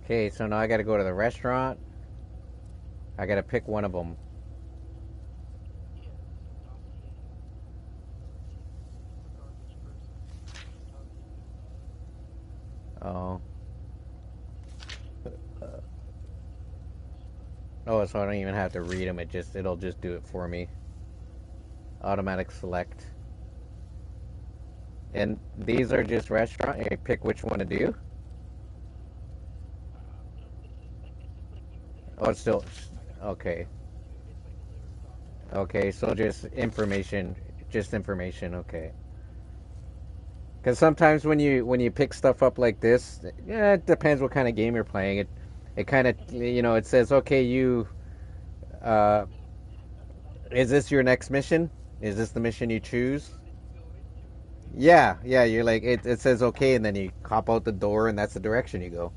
Okay, so now I gotta go to the restaurant. I gotta pick one of them. Oh. Oh, so I don't even have to read them. It'll just do it for me. Automatic select. And these are just restaurant. You pick which one to do. Oh, it's still okay. Okay, so just information. Okay. Because sometimes when you pick stuff up like this, yeah, it depends what kind of game you're playing. It kind of it says, okay, is this your next mission? Is this the mission you choose? Yeah. You're like it says okay, and then you hop out the door, and that's the direction you go.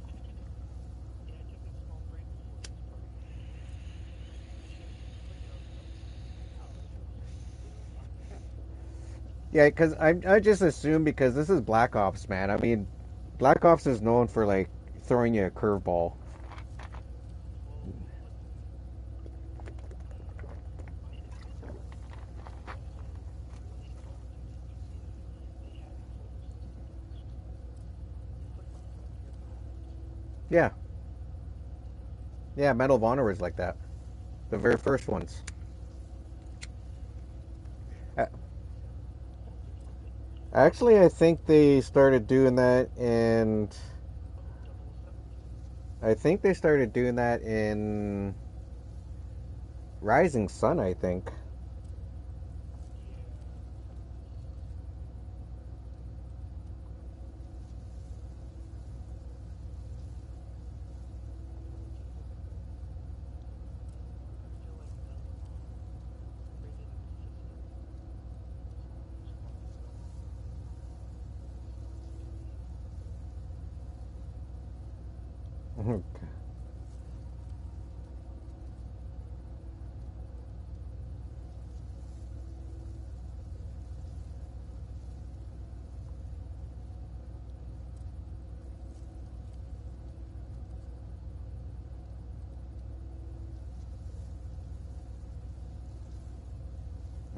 Yeah, because I just assume because this is Black Ops, man. I mean, Black Ops is known for like throwing you a curveball. Yeah. Yeah, Medal of Honor was like that. The very first ones. Actually, I think they started doing that in Rising Sun, I think.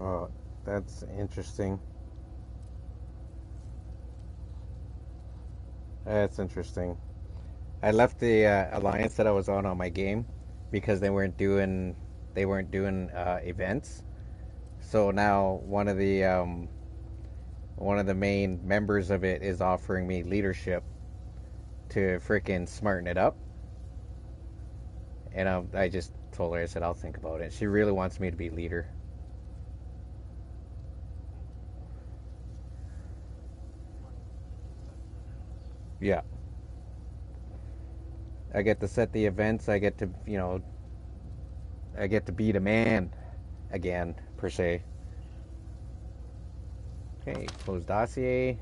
Oh, that's interesting. That's interesting. I left the alliance that I was on my game because they weren't doing events. So now one of the main members of it is offering me leadership to freaking smarten it up. And I just told her, I said, I'll think about it. She really wants me to be leader. Yeah. I get to set the events. I get to, I get to be the man again, per se. Okay, close dossier.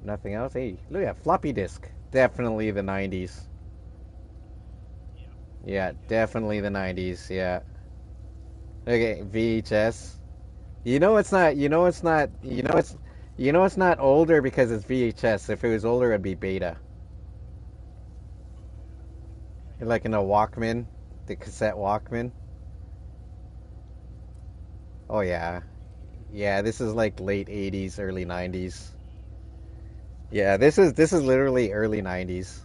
Nothing else. Hey, look at floppy disk. Definitely the 90s. Yeah, definitely the 90s. Yeah. Okay, VHS. It's not. It's not older because it's VHS. If it was older, it'd be beta. Like in a Walkman, the cassette Walkman. Oh yeah, yeah. This is like late 80s, early 90s. Yeah, this is literally early 90s.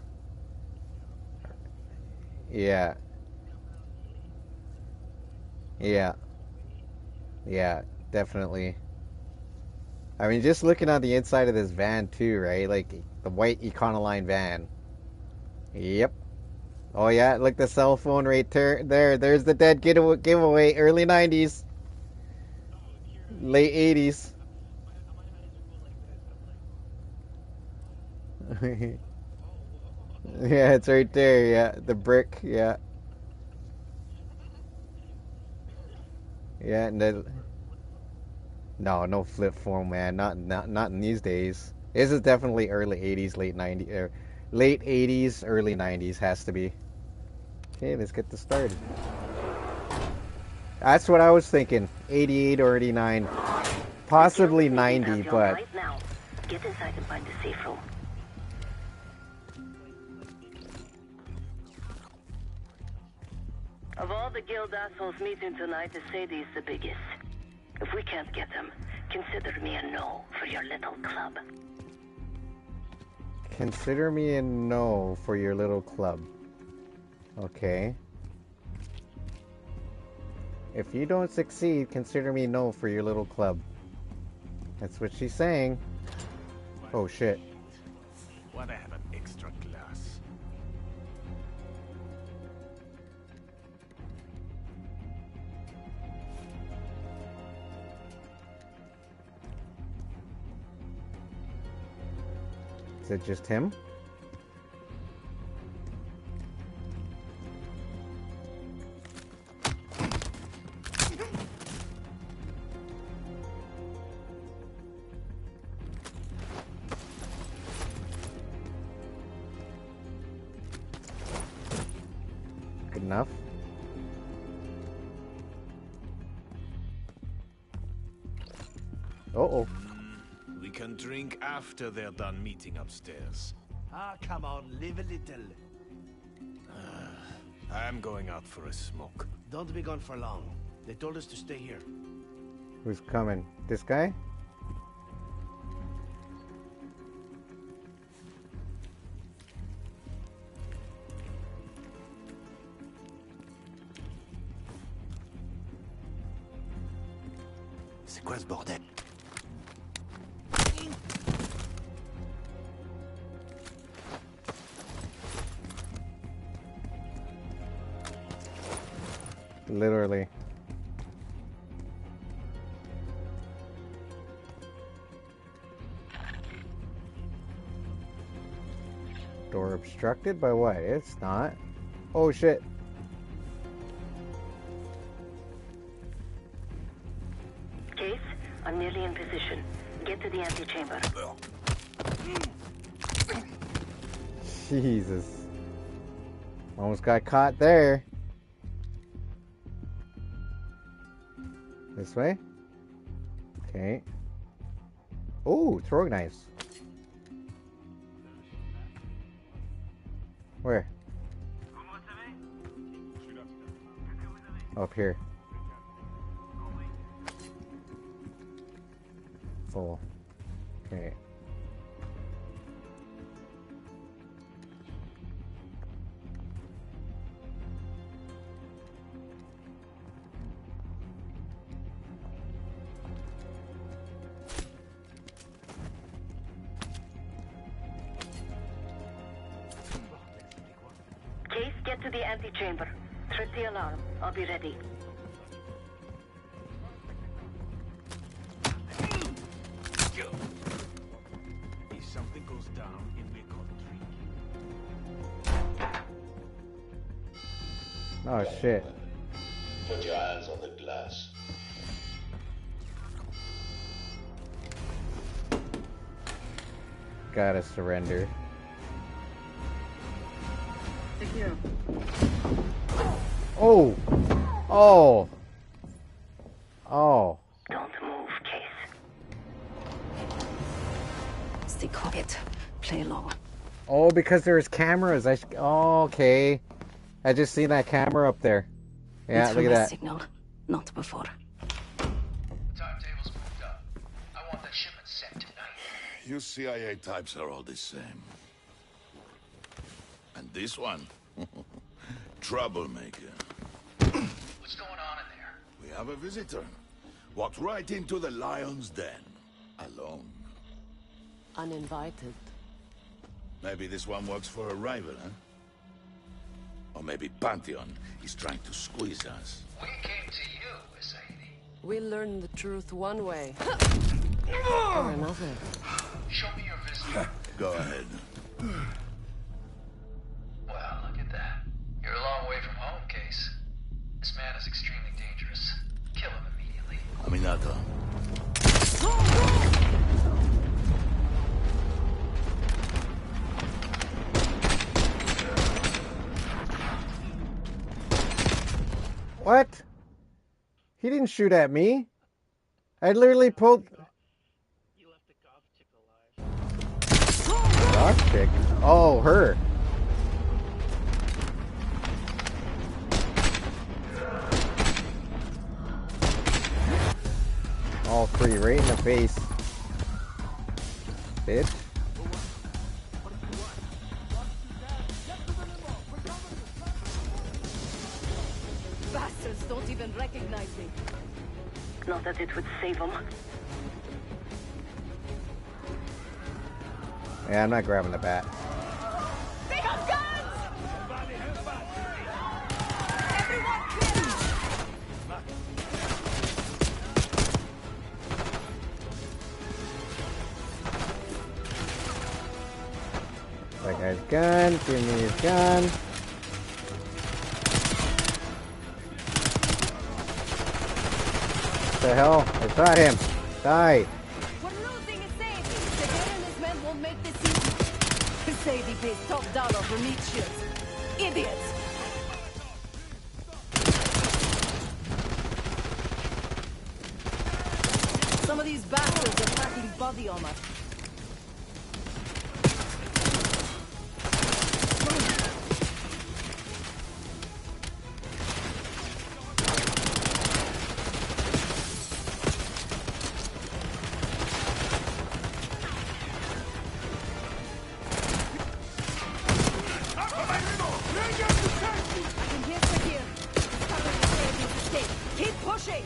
Yeah, yeah, yeah. Definitely. I mean, just looking on the inside of this van too, right? Like the white Econoline van. Yep. Oh yeah, like the cell phone right there. There's the dead giveaway. Early 90s, late 80s. Yeah, it's right there. Yeah, the brick. Yeah, yeah. And no flip phone, man. Not in these days. This is definitely early 80s, late 90s, late 80s, early 90s has to be. Okay, let's get this started. That's what I was thinking. 88 or 89. Possibly 90, but... Right now. Get inside and find the safe room. Of all the guild assholes meeting tonight, the Sadie's the biggest. If we can't get them, consider me a no for your little club. Consider me a no for your little club. Okay. If you don't succeed, consider me no for your little club. That's what she's saying. Oh shit. Why I have an extra glass? Is it just him? Good enough. Uh-oh. We can drink after they're done meeting upstairs. Ah, come on, live a little. I'm going out for a smoke. Don't be gone for long. They told us to stay here. Who's coming? This guy? C'est quoi ce bordel? Literally. Door obstructed by what? It's not. Oh shit. Case, I'm nearly in position. Get to the antechamber. Jesus. Almost got caught there. This way? Okay. Oh, throwing knives. Where? Up here. Full. Okay. Case, get to the antechamber. Trip the alarm. I'll be ready. If something goes down, it may call the Oh shit. Put your hands on the glass. Gotta surrender. Oh! Oh! Oh. Don't move, Case. Stay quiet. Play along. Oh, because there's cameras. Oh, okay. I just seen that camera up there. Yeah, It's look from at my that. signal, not before. Timetable's moved up. I want that shipment sent tonight. You CIA types are all the same. And this one? Troublemaker. What's going on in there? We have a visitor. Walked right into the lion's den. Alone. Uninvited. Maybe this one works for a rival, huh? Or maybe Pantheon is trying to squeeze us. We came to you, Sadie. We learn the truth one way. Or another. Show me your visitor. Go ahead. Well, look at that. You're a long way from home, Case. This man is extremely dangerous. Kill him immediately. Aminata. What? He didn't shoot at me. I literally pulled... Goth chick? Oh, her. All three right in the face. Bitch. Bastards don't even recognize me. Not that it would save them. Yeah, I'm not grabbing the bat. They have guns! Everyone That guy's gun. Give me his gun. What the hell? I shot him. Die. We're losing a Sadie. The Gale and his men won't make this easy. Sadie pays top dollar for meat shields. Idiots! Some of these bastards are packing body armor.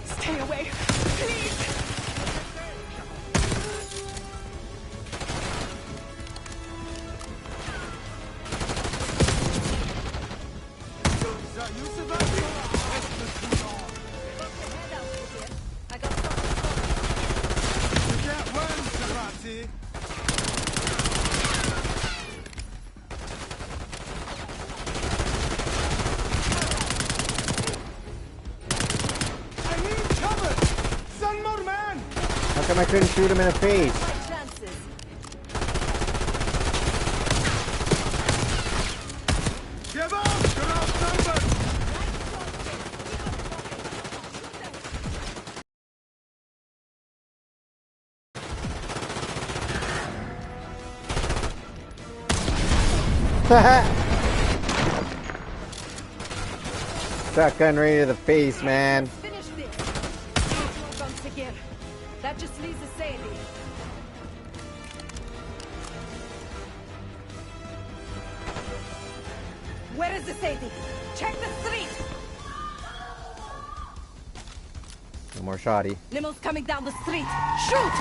Stay away, please! How come I couldn't shoot him in the face? Give up! You're outnumbered! Shotgun right to the face, man. Finish this. Once again. That just leaves a Sadie. Where is the Sadie? Check the street! No more shoddy. Limo's coming down the street. Shoot!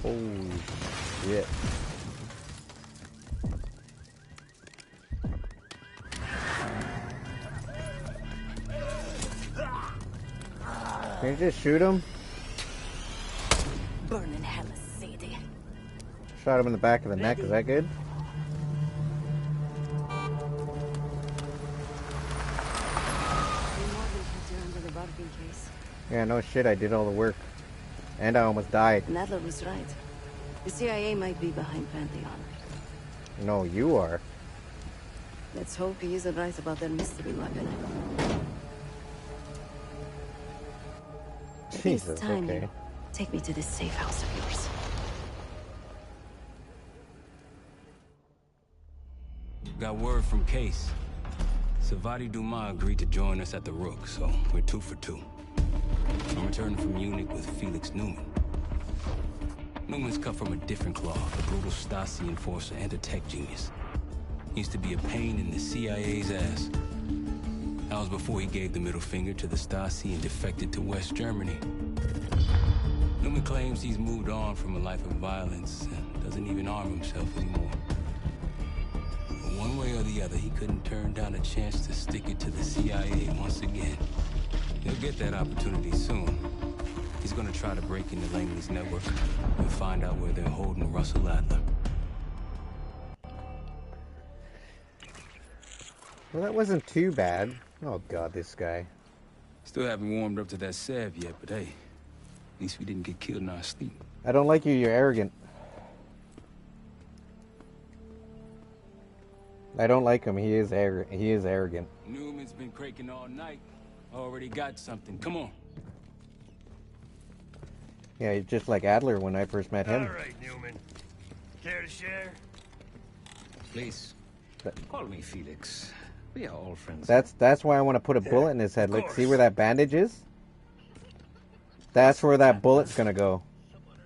Holy shit. Can you just shoot him? Burn in hell, Sadie. Shot him in the back of the neck. Is that good? Yeah, no shit. I did all the work. And I almost died. Nadler was right. The CIA might be behind Pantheon. No, you are. Let's hope he isn't right about their mystery weapon. Jesus, This time, okay. you take me to this safe house of yours. Got word from Case. Savati Dumas agreed to join us at the Rook, so we're 2 for 2. I'm returning from Unique with Felix Newman. Newman's cut from a different cloth, a brutal Stasi enforcer and a tech genius. He used to be a pain in the CIA's ass. That was before he gave the middle finger to the Stasi and defected to West Germany. Newman claims he's moved on from a life of violence and doesn't even arm himself anymore. But one way or the other, he couldn't turn down a chance to stick it to the CIA once again. He'll get that opportunity soon. He's gonna try to break into Langley's network and find out where they're holding Russell Adler. Well, that wasn't too bad. Oh god, this guy. Still haven't warmed up to that salve yet, but hey, at least we didn't get killed in our sleep. I don't like you. You're arrogant. I don't like him. He is arrogant. He is arrogant. Newman's been cranking all night. Already got something. Come on. Yeah, he's just like Adler when I first met him. All right, Newman. Care to share? Please. Call me Felix. We are all friends. That's why I want to put a bullet in his head. Look, see where that bandage is? That's where that bullet's gonna go.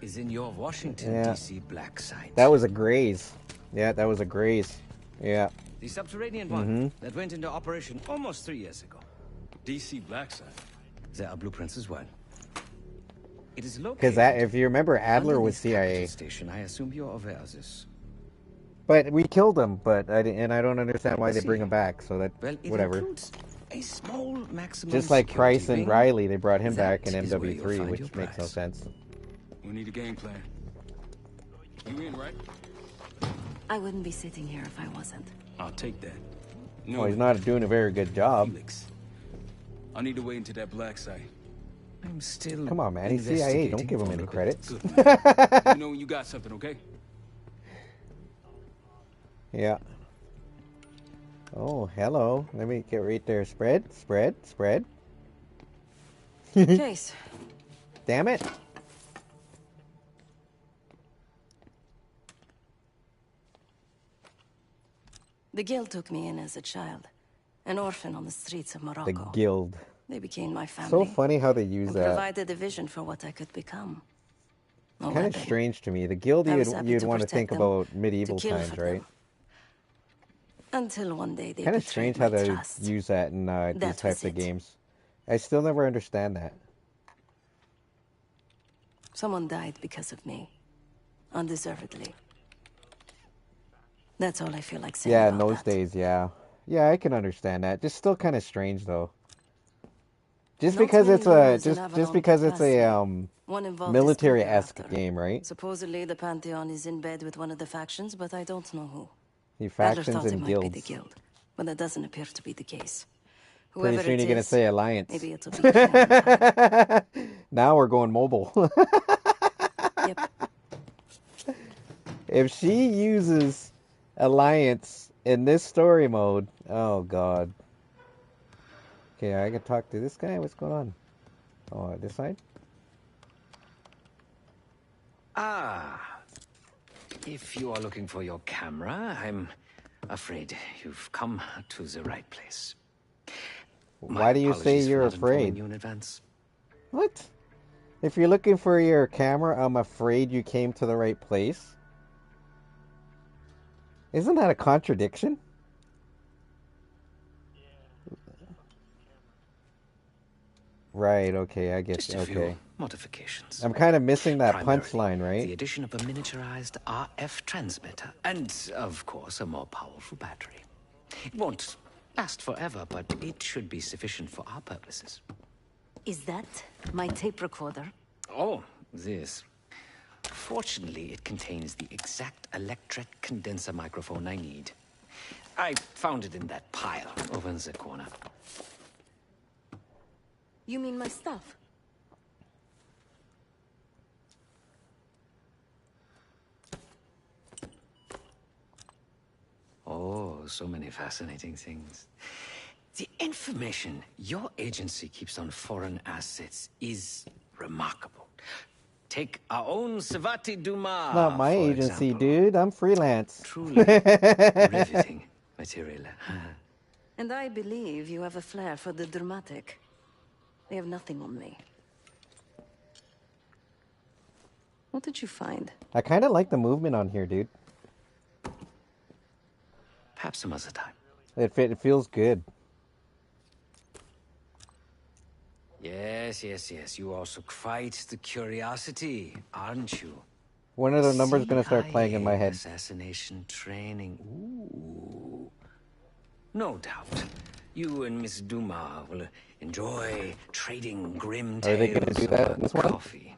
Is in your Washington, D.C. black site. That was a graze. Yeah, that was a graze. Yeah. The subterranean one that went into operation almost 3 years ago. D.C. black site. There are blueprints as well. It is located. Because if you remember, Adler was CIA. Station. I assume you're aware of this. But we killed him. But I don't understand why they bring him back. So that whatever. A small maximum. Just like Price and wing. Riley, they brought him That back in is where you'll MW3, find which your makes no prize. sense. We need a game plan. You in, right? I wouldn't be sitting here if I wasn't. I'll take that. No, he's not doing a very good job. Felix. I need to wait into that black site. I'm still. Come on, man. He's CIA. Don't give him any credit. You know when you got something, okay? Yeah. Oh, hello. Let me get right there. Spread, spread, spread. Case. Damn it. The Guild took me in as a child. An orphan on the streets of Morocco. The Guild. They became my family. So funny how they use and that. provided a vision for what I could become. No Kind of weapon. strange to me. The Guild, I was happy you'd to want to protect think them, about medieval to kill times, for right? them. Until one day they Kind of betrayed strange how my they trust. use that in these That types was of it. games. I still never understand that. Someone died because of me. Undeservedly. That's all I feel like saying Yeah, in about those days, yeah. Yeah, I can understand that. Just still kind of strange though. Just Not because many it's a heroes in just Avalon because could it's pass a me. One involved military-esque is game, right? Supposedly the Pantheon is in bed with one of the factions, but I don't know who. The Adler factions thought it and might be the guilds. Guild, but that doesn't appear to be the case. Pretty Whoever soon it you're gonna is, say alliance. maybe it'll be clear. Now we're going mobile. Yep. If she uses alliance in this story mode, oh god. Okay, I can talk to this guy. What's going on? Oh, this side? Ah. If you are looking for your camera, I'm afraid you've come to the right place. Why do you say apologies for you're not informing afraid? you in advance. What? If you're looking for your camera, I'm afraid you came to the right place. Isn't that a contradiction? Right, okay, I get Just you. a Okay. few modifications. I'm kind of missing that Primarily, punchline, The right? addition of a miniaturized RF transmitter, and of course a more powerful battery. It won't last forever, but it should be sufficient for our purposes. Is that my tape recorder? Oh, this. Fortunately, it contains the exact electret condenser microphone I need. I found it in that pile over in the corner. You mean my stuff? Oh, so many fascinating things. The information your agency keeps on foreign assets is remarkable. Take our own Savati It's not Dumas, my for agency, example. dude. I'm freelance. Truly riveting material. And I believe you have a flair for the dramatic. They have nothing on me. What did you find? I kind of like the movement on here, dude. Perhaps some other time. It feels good. Yes, yes, yes. You also quite the curiosity, aren't you? When are the numbers going to start playing in my CIA head? assassination training. Ooh. No doubt. You and Miss Duma will enjoy trading grim Are they going to tales do that over in this one? coffee.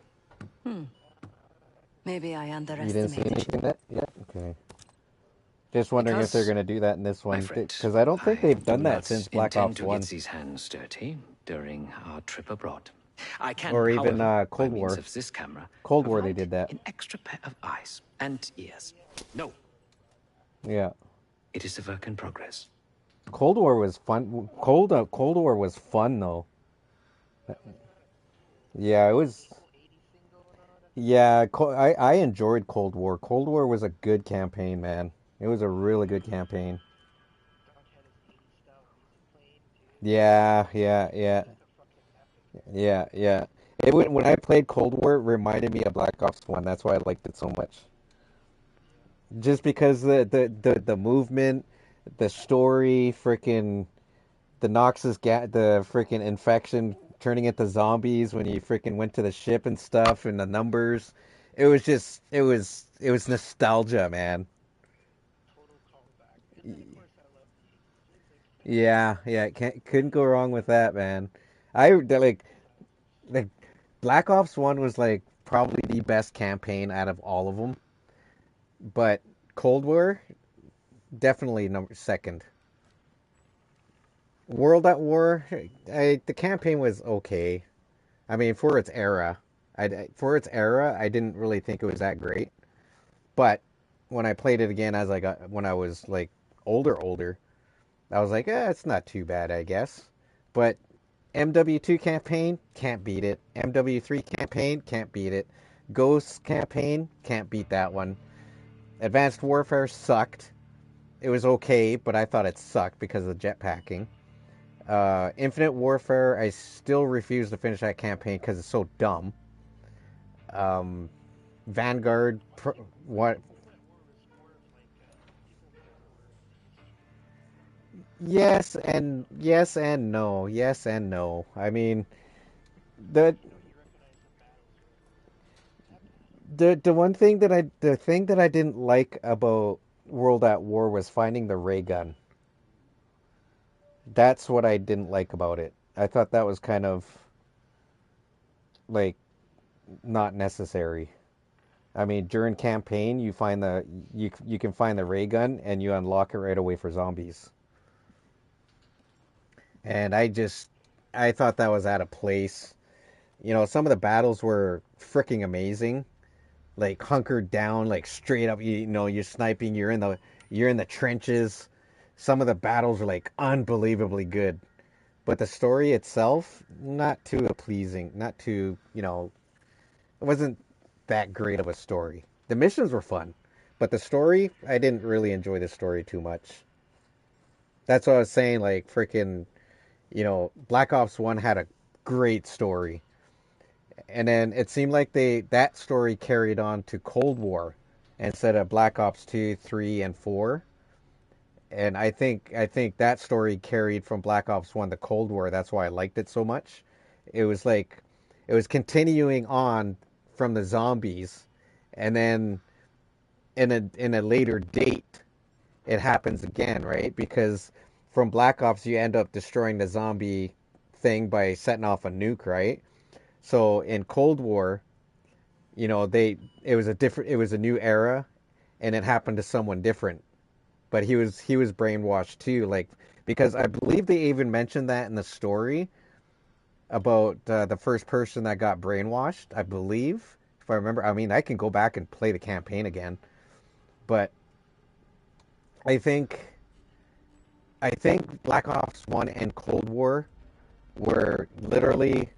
Maybe I You didn't see underestimated anything that yet? Okay. Just wondering if they're Because, going to do that in this my one. friend, Because I don't think they've done do that not since Black intend Ops to 1. get these hands dirty during our trip abroad. I can, Or even however, Cold by War. means of this camera, Cold War they provide did that. an extra pair of eyes and ears. No, Yeah. it is a work in progress. Cold War was fun. Cold War was fun, though. Yeah, it was... Yeah, I enjoyed Cold War. Cold War was a good campaign, man. It was a really good campaign. Yeah, yeah, yeah. Yeah, yeah. When I played Cold War, it reminded me of Black Ops 1. That's why I liked it so much. Just because the movement, the story, freaking the the freaking infection turning into zombies when you freaking went to the ship and stuff and the numbers. It was just it was nostalgia, man. Yeah, yeah, couldn't go wrong with that, man. Like Black Ops 1 was like probably the best campaign out of all of them, but Cold War definitely number second. World at War, the campaign was okay. I mean, for its era, I didn't really think it was that great. But when I played it again as when I was like older, I was like, it's not too bad, I guess. But MW2 campaign can't beat it. MW3 campaign can't beat it. Ghost campaign can't beat that one. Advanced Warfare sucked. It was okay, but I thought it sucked because of the jetpacking. Infinite Warfare, I still refuse to finish that campaign because it's so dumb. Vanguard, what? Yes and no. Yes and no. I mean, the the thing that I didn't like about World at War was finding the ray gun. That's what I didn't like about it. I thought that was kind of like not necessary. I mean, during campaign, you can find the ray gun and you unlock it right away for zombies. And I thought that was out of place. You know, some of the battles were freaking amazing. Like hunkered down, like straight up. You know, you're sniping. You're in the trenches. Some of the battles are like unbelievably good, but the story itself not too pleasing. Not too, it wasn't that great of a story. The missions were fun, but the story, I didn't really enjoy the story too much. That's what I was saying. Like freaking, Black Ops 1 had a great story. And then it seemed like that story carried on to Cold War instead of Black Ops 2, 3, and 4. And I think that story carried from Black Ops 1 to Cold War. That's why I liked it so much. It was like it was continuing on from the zombies, and then in a later date it happens again, right? Because from Black Ops you end up destroying the zombie thing by setting off a nuke, right? So in Cold War, you know, it was a new era, and it happened to someone different. But he was brainwashed too, like, because I believe they even mentioned that in the story about the first person that got brainwashed. I believe, if I remember. I mean, I can go back and play the campaign again, but I think Black Ops 1 and Cold War were literally,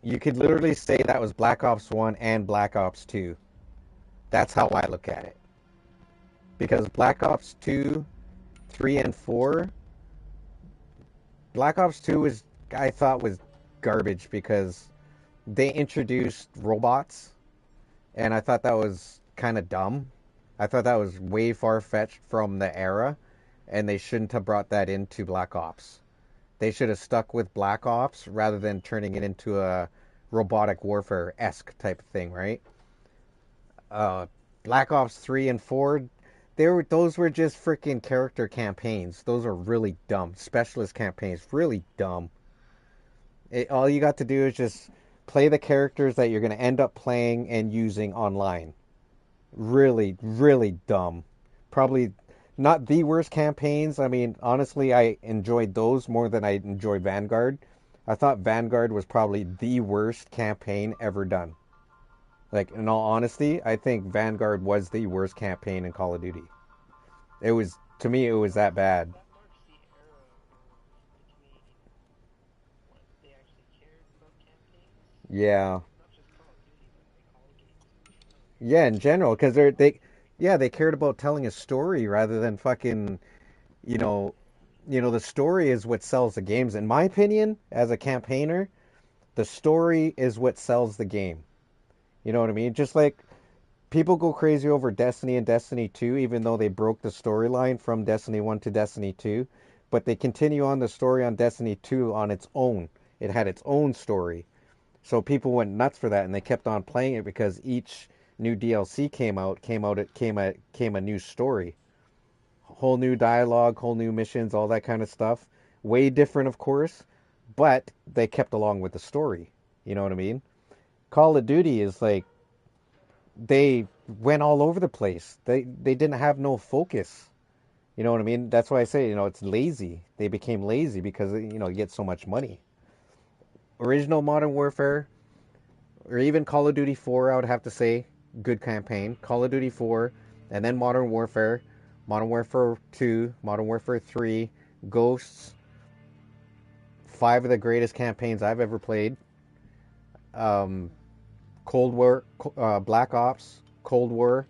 you could literally say that was Black Ops 1 and Black Ops 2. That's how I look at it. Because Black Ops 2, 3, and 4, Black Ops 2 was, I thought, was garbage because they introduced robots, and I thought that was kind of dumb. I thought that was way far-fetched from the era, and they shouldn't have brought that into Black Ops. They should have stuck with Black Ops rather than turning it into a robotic warfare-esque type of thing, right? Black Ops 3 and 4, those were just freaking character campaigns. Those are really dumb. Specialist campaigns, really dumb. All you got to do is just play the characters that you're going to end up playing and using online. Really, really dumb. Probably not the worst campaigns. I mean, honestly, I enjoyed those more than I enjoyed Vanguard. I thought Vanguard was probably the worst campaign ever done. Like, in all honesty, I think Vanguard was the worst campaign in Call of Duty. It was, to me, it was that bad. Yeah. Yeah, in general, because they cared about telling a story rather than fucking, you know, the story is what sells the games. In my opinion, as a campaigner, the story is what sells the game. You know what I mean? Just like people go crazy over Destiny and Destiny 2, even though they broke the storyline from Destiny 1 to Destiny 2, but they continue on the story on Destiny 2 on its own. It had its own story. So people went nuts for that, and they kept on playing it because each new DLC came a new story, whole new dialogue, whole new missions, all that kind of stuff. Way different, of course, but they kept along with the story. You know what I mean? Call of Duty is like they went all over the place. They didn't have no focus. You know what I mean? That's why I say, it's lazy. They became lazy because you get so much money. Original Modern Warfare, or even Call of Duty 4, I would have to say, good campaign. Call of Duty 4, and then Modern Warfare 2, Modern Warfare 3, Ghosts, 5 of the greatest campaigns I've ever played. Cold War, Black Ops, Cold War,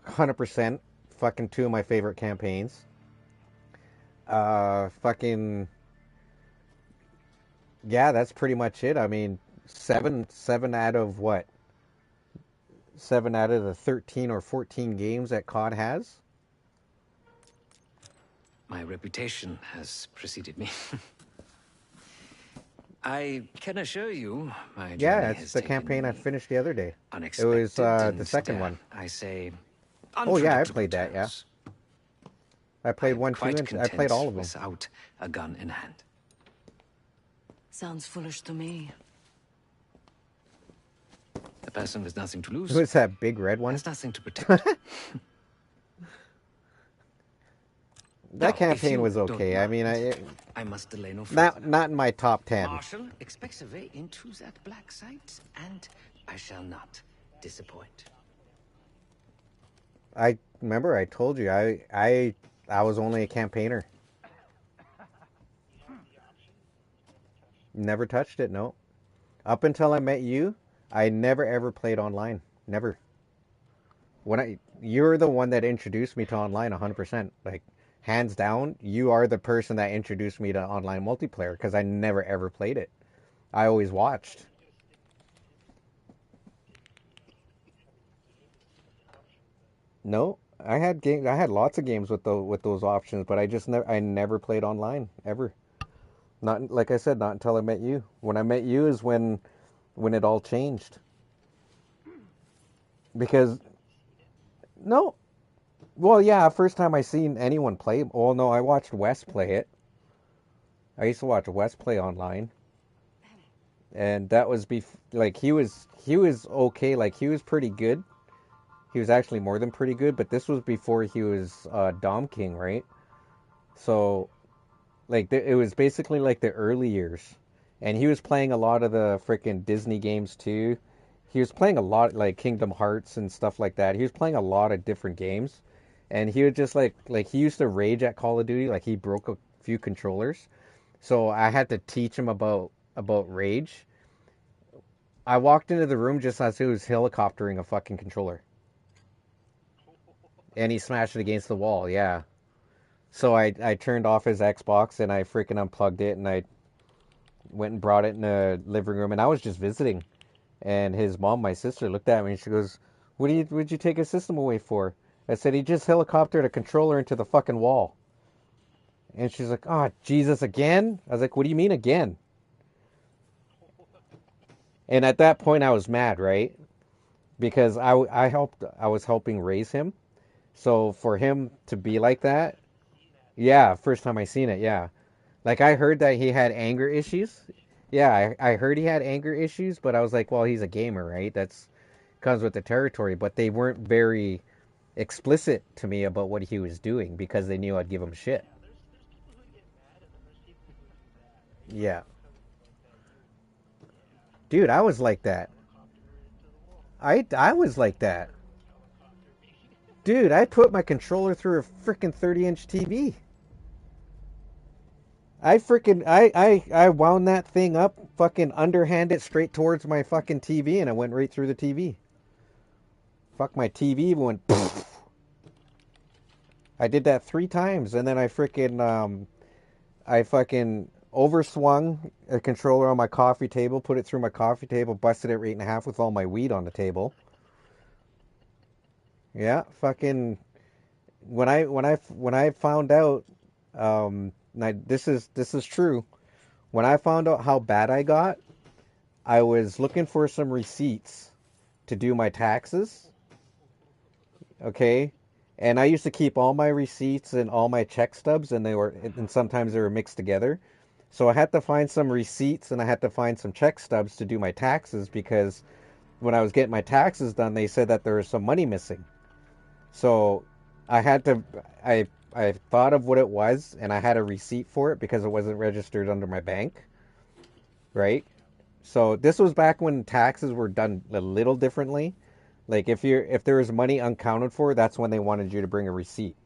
100%, fucking 2 of my favorite campaigns. Yeah, that's pretty much it. I mean, seven out of what? 7 out of the 13 or 14 games that COD has? My reputation has preceded me. I can assure you, my journey Yeah, has it's the taken campaign I me finished the other day. It was unexpected the second and, one. I say, Oh yeah, I unpredictable played that, yeah. turns. I played I'm 1, 2, quite and I played all content of them. without a gun in hand. Sounds foolish to me. The person with nothing to lose. Who was that big red one? Has nothing to protect. That Now, campaign was okay. I mean, I must delay no further. not in my top 10. Marshall expects a way into that black site, and I shall not disappoint. I remember I told you I was only a campaigner. Never touched it, no. Up until I met you, I never ever played online. Never. You're the one that introduced me to online 100%. Like, hands down, you are the person that introduced me to online multiplayer because I never ever played it. I always watched. No, I had lots of games with those options, but I never played online ever. Not, like I said, not until I met you. When I met you is when it all changed. Because no, well, yeah, first time I seen anyone play. Well, no, I watched Wes play it. I used to watch Wes play online, and that was like he was okay, like he was pretty good. He was actually more than pretty good, but this was before he was Dom King, right? So like it was basically like the early years, and he was playing a lot of the freaking Disney games too. He was playing a lot like Kingdom Hearts and stuff like that. He was playing a lot of different games, and he would just like he used to rage at Call of Duty. Like he broke a few controllers, so I had to teach him about rage. I walked into the room just as he was helicoptering a fucking controller, and he smashed it against the wall. Yeah. So I turned off his Xbox and I freaking unplugged it and I went and brought it in the living room and I was just visiting. And his mom, my sister, looked at me and she goes, What'd you take his system away for? I said, he just helicoptered a controller into the fucking wall. And she's like, oh, Jesus, again? I was like, what do you mean again? And at that point I was mad, right? Because I was helping raise him. So for him to be like that, yeah, first time I seen it, yeah. Like I heard that he had anger issues. Yeah, I heard he had anger issues, but I was like, well, he's a gamer, right? That's comes with the territory. But they weren't very explicit to me about what he was doing because they knew I'd give him shit. Yeah. Dude, I was like that. I was like that. Dude, I put my controller through a freaking 30-inch TV. I wound that thing up, fucking underhanded straight towards my fucking TV, and I went right through the TV. Fuck, my TV went. I did that 3 times, and then I fucking overswung a controller on my coffee table, put it through my coffee table, busted it right in half with all my weed on the table. Yeah, fucking. When I found out, this is true. When I found out how bad I got, I was looking for some receipts to do my taxes. Okay, and I used to keep all my receipts and all my check stubs, and sometimes they were mixed together. So I had to find some receipts and I had to find some check stubs to do my taxes because when I was getting my taxes done, they said that there was some money missing. So I had to, I thought of what it was and I had a receipt for it because it wasn't registered under my bank, right? So this was back when taxes were done a little differently. Like if there was money unaccounted for, that's when they wanted you to bring a receipt,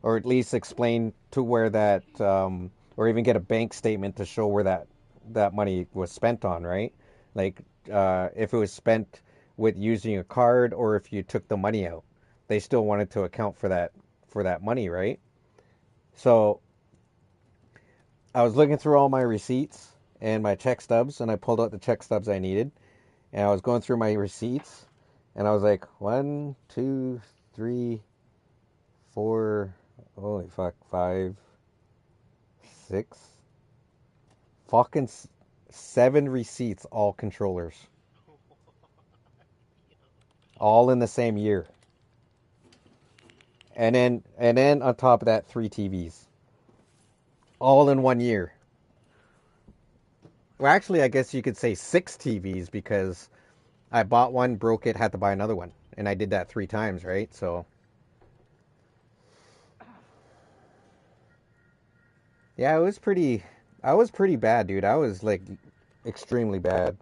or at least explain to where that, or even get a bank statement to show where that money was spent on, right? Like if it was spent with using a card, or if you took the money out, they still wanted to account for that money, right? So I was looking through all my receipts and my check stubs, and I pulled out the check stubs I needed, and I was going through my receipts. And I was like, 1, 2, 3, 4, holy fuck, 5, 6, fucking 7 receipts, all controllers. All in the same year. And then on top of that, 3 TVs. All in 1 year. Well, actually, I guess you could say 6 TVs because I bought one, broke it, had to buy another one. And I did that 3 times, right? So, yeah, I was pretty bad, dude. I was like extremely bad.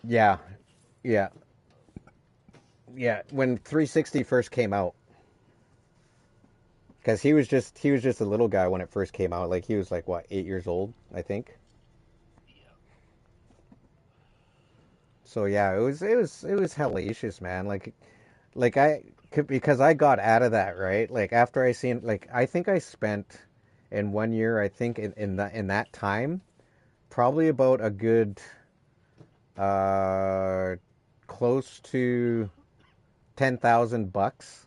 Yeah, yeah, yeah. When 360 first came out, because he was just a little guy when it first came out. Like he was like what 8 years old, I think. So yeah, it was hellacious, man. Like because I got out of that, right? Like after I seen, like I think I spent in 1 year, I think in that time, probably about a good uh close to $10,000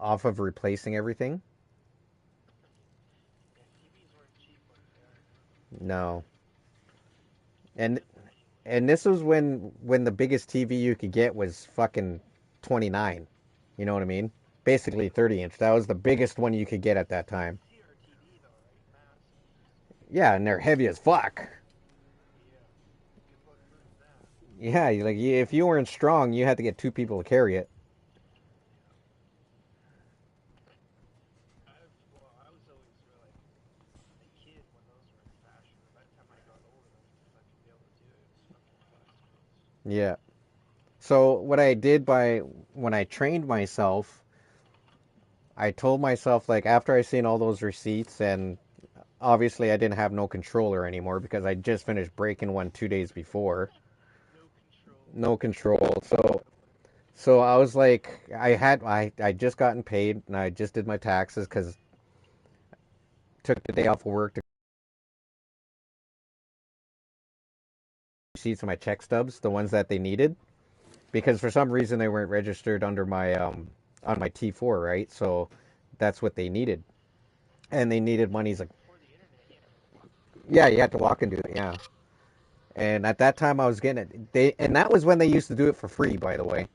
off of replacing everything. No. And And this was when the biggest TV you could get was fucking 29. You know what I mean? Basically 30-inch. That was the biggest one you could get at that time. Yeah, and they're heavy as fuck. Yeah, like if you weren't strong, you had to get two people to carry it. Yeah. So what I did when I trained myself, I told myself like after I seen all those receipts and obviously I didn't have no controller anymore because I just finished breaking one 2 days before. No control. So I was like I just gotten paid and I just did my taxes because took the day off of work to receipts of my check stubs, the ones that they needed, because for some reason they weren't registered under my on my T4, right? So that's what they needed, and they needed monies like yeah, you had to walk and do it, yeah. And at that time I was getting it. And that was when they used to do it for free, by the way.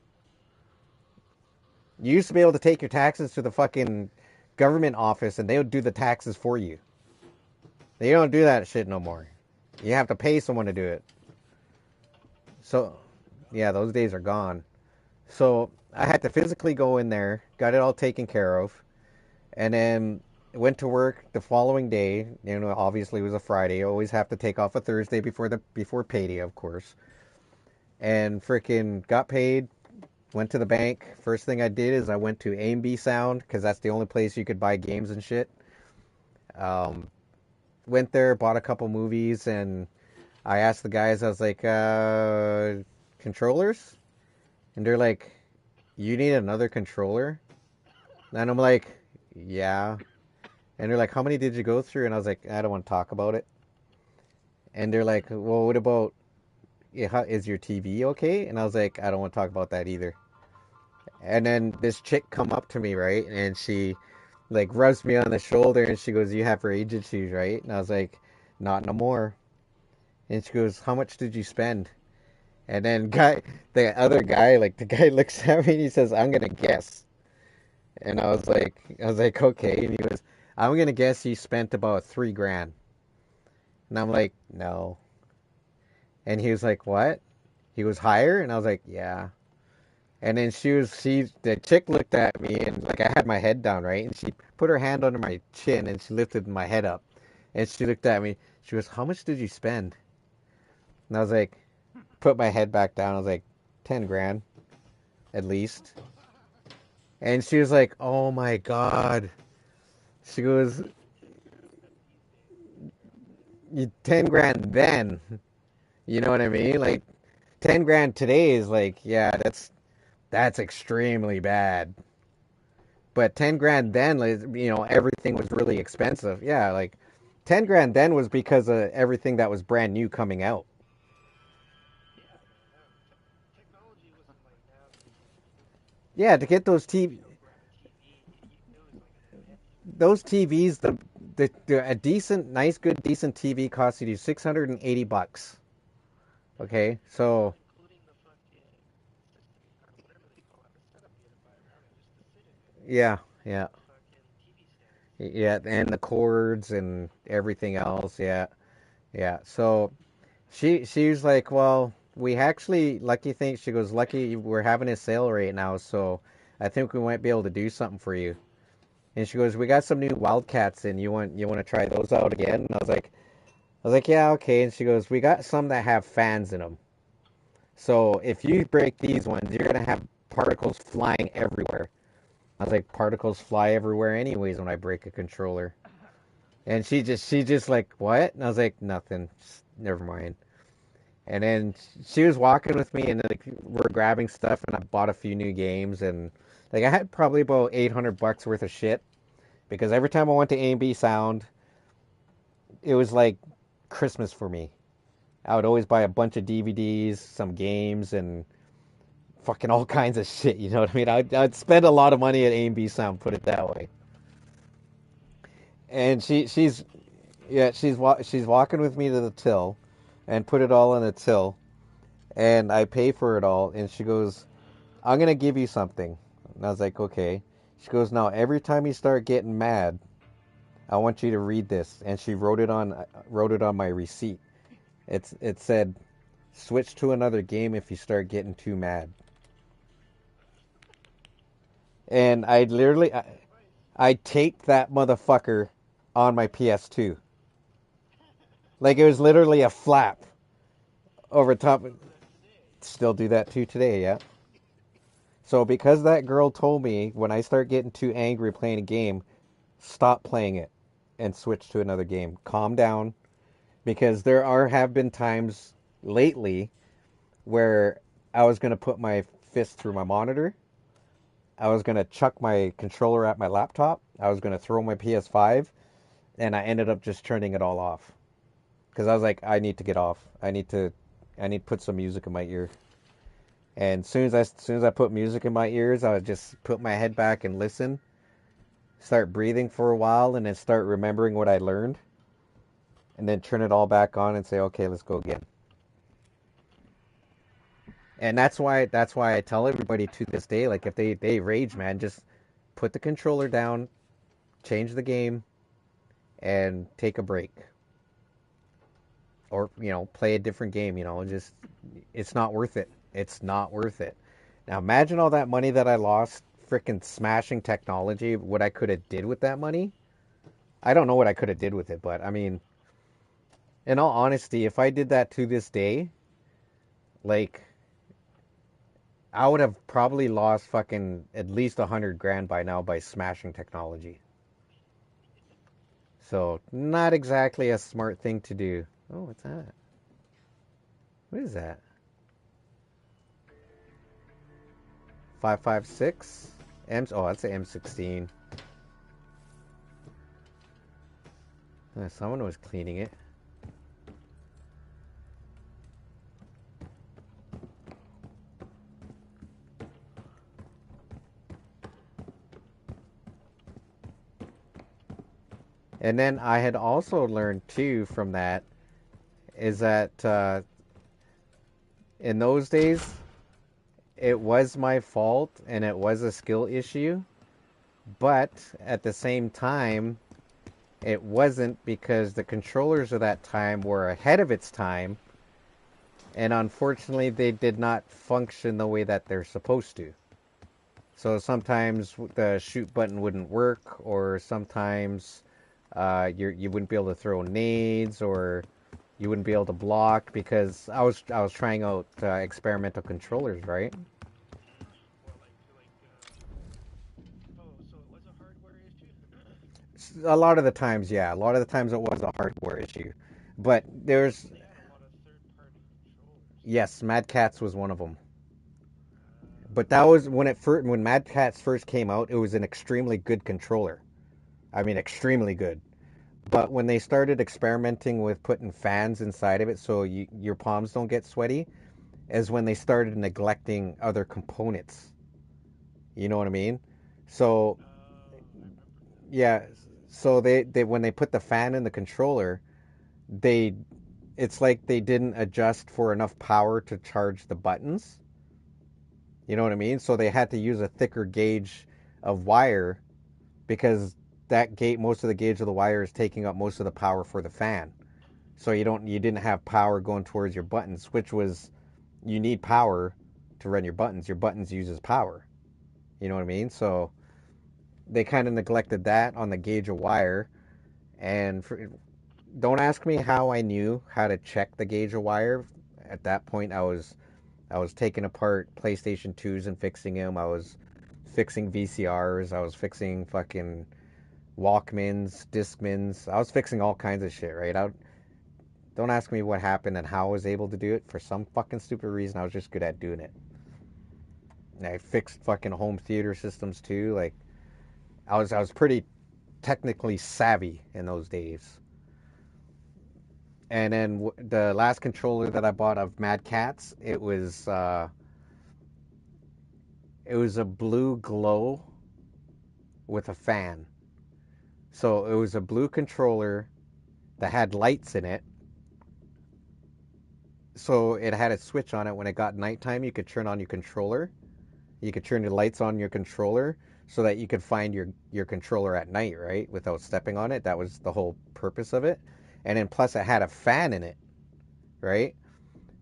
You used to be able to take your taxes to the fucking government office and they would do the taxes for you. They don't do that shit no more. You have to pay someone to do it. So, yeah, those days are gone. So I had to physically go in there, got it all taken care of, and then went to work the following day. You know, obviously it was a Friday. I always have to take off a Thursday before payday, of course. And freaking got paid. Went to the bank. First thing I did is I went to A&B Sound because that's the only place you could buy games and shit. Went there, bought a couple movies, and I asked the guys. I was like, controllers? And they're like, you need another controller? And I'm like, yeah. And they're like, how many did you go through? And I was like, I don't want to talk about it. And they're like, well, what about, yeah, is your TV okay? And I was like, I don't want to talk about that either. And then this chick come up to me, right? And she like rubs me on the shoulder and she goes, you have her agencies, right? And I was like, not no more. And she goes, how much did you spend? And then the other guy, like the guy looks at me and he says, I'm gonna guess. And I was like, okay. And he goes, I'm gonna guess you spent about $3,000. And I'm like, no. And he was like, what? He was higher? And I was like, yeah. And then the chick looked at me and like I had my head down, right? And she put her hand under my chin and she lifted my head up. And she looked at me. She goes, how much did you spend? And I was like, put my head back down. I was like, $10,000 at least. And she was like, oh my God. She goes, you $10,000 then. You know what I mean? Like $10,000 today is like, yeah, that's extremely bad. But $10,000 then, you know, everything was really expensive. Yeah, like $10,000 then was because of everything that was brand new coming out. Yeah, to get those TVs, a decent, nice, good, decent TV costs you $680. Okay, so yeah, yeah, yeah, and the cords and everything else. Yeah, yeah. So she's like, well, we actually lucky thing. She goes, lucky we're having a sale right now, so I think we might be able to do something for you. And she goes, we got some new Wildcats, and you want to try those out again? And I was like, yeah, okay. And she goes, we got some that have fans in them. So if you break these ones, you're gonna have particles flying everywhere. I was like, particles fly everywhere anyways when I break a controller. And she just like, what? And I was like, nothing. Just, never mind. And then she was walking with me, and like we're grabbing stuff, and I bought a few new games, and like I had probably about $800 worth of shit because every time I went to A&B Sound, it was like Christmas for me. I would always buy a bunch of DVDs, some games, and fucking all kinds of shit. You know what I mean? I'd spend a lot of money at A&B Sound, put it that way. And she's walking with me to the till, and put it all in the till. And I pay for it all. And she goes, I'm going to give you something. And I was like, okay. She goes, now every time you start getting mad, I want you to read this. And she wrote it on my receipt. It said, switch to another game if you start getting too mad. And I taped that motherfucker on my PS2. Like it was literally a flap over top. Still do that too today, yeah. So because that girl told me when I start getting too angry playing a game, stop playing it and switch to another game. Calm down, because have been times lately where I was gonna put my fist through my monitor. I was gonna chuck my controller at my laptop. I was gonna throw my PS5, and I ended up just turning it all off because I was like, I need to get off. I need to put some music in my ear. And as soon as I put music in my ears, I would just put my head back and listen, start breathing for a while, and then start remembering what I learned, and then turn it all back on and say, okay, let's go again. And that's why I tell everybody to this day, like if they rage, man, just put the controller down, change the game, and take a break. Or, play a different game, just it's not worth it. It's not worth it. Now imagine all that money that I lost freaking smashing technology, what I could have did with that money. I don't know what I could have did with it, but I mean, in all honesty, if I did that to this day, like I would have probably lost fucking at least 100 grand by now by smashing technology. So not exactly a smart thing to do. Oh, what's that? What is that? 556? Oh, that's an M16. Someone was cleaning it. And then I had also learned too from that is that in those days it was my fault and it was a skill issue, but at the same time it wasn't, because the controllers of that time were ahead of its time, and unfortunately they did not function the way that they're supposed to. So sometimes the shoot button wouldn't work, or sometimes you wouldn't be able to throw nades, or you wouldn't be able to block, because I was trying out experimental controllers, right? A lot of the times, yeah. A lot of the times it was a hardware issue. But there's... Yes, Mad Catz was one of them. But that was when Mad Catz first came out, it was an extremely good controller. I mean, extremely good. But when they started experimenting with putting fans inside of it so your palms don't get sweaty, is when they started neglecting other components. You know what I mean? So, yeah. So they when they put the fan in the controller, it's like they didn't adjust for enough power to charge the buttons. You know what I mean? So they had to use a thicker gauge of wire, because most of the gauge of the wire is taking up most of the power for the fan. So you didn't have power going towards your buttons, which was, you need power to run your buttons. Your buttons uses power. You know what I mean? So they kind of neglected that on the gauge of wire. And don't ask me how I knew how to check the gauge of wire. At that point, I was taking apart PlayStation 2s and fixing them. I was fixing VCRs. I was fixing fucking Walkmans, Discmans. I was fixing all kinds of shit, right? Don't ask me what happened and how I was able to do it. For some fucking stupid reason, I was just good at doing it. And I fixed fucking home theater systems too. Like, I was pretty technically savvy in those days. And then the last controller that I bought of Mad Catz, it was a blue glow with a fan. So it was a blue controller that had lights in it, So it had a switch on it. When it got nighttime, you could turn on your controller. You could turn the lights on your controller so that you could find your controller at night, right? Without stepping on it. That was the whole purpose of it. And then plus it had a fan in it, right?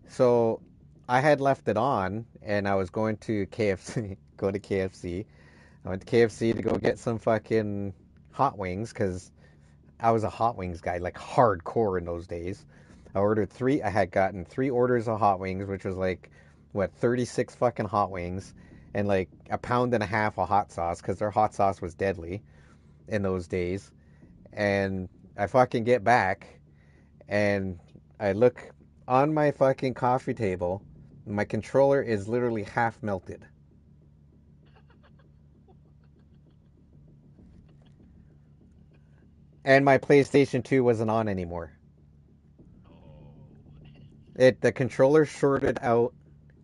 So I had left it on and I was going to KFC, go to KFC. I went to KFC to go get some fucking hot wings because I was a hot wings guy, like hardcore in those days. I had gotten 3 orders of hot wings, which was like, what, 36 fucking hot wings and like a pound and a half of hot sauce because their hot sauce was deadly in those days. And I fucking get back and I look on my fucking coffee table. My controller is literally half melted. And my PlayStation 2 wasn't on anymore. The controller shorted out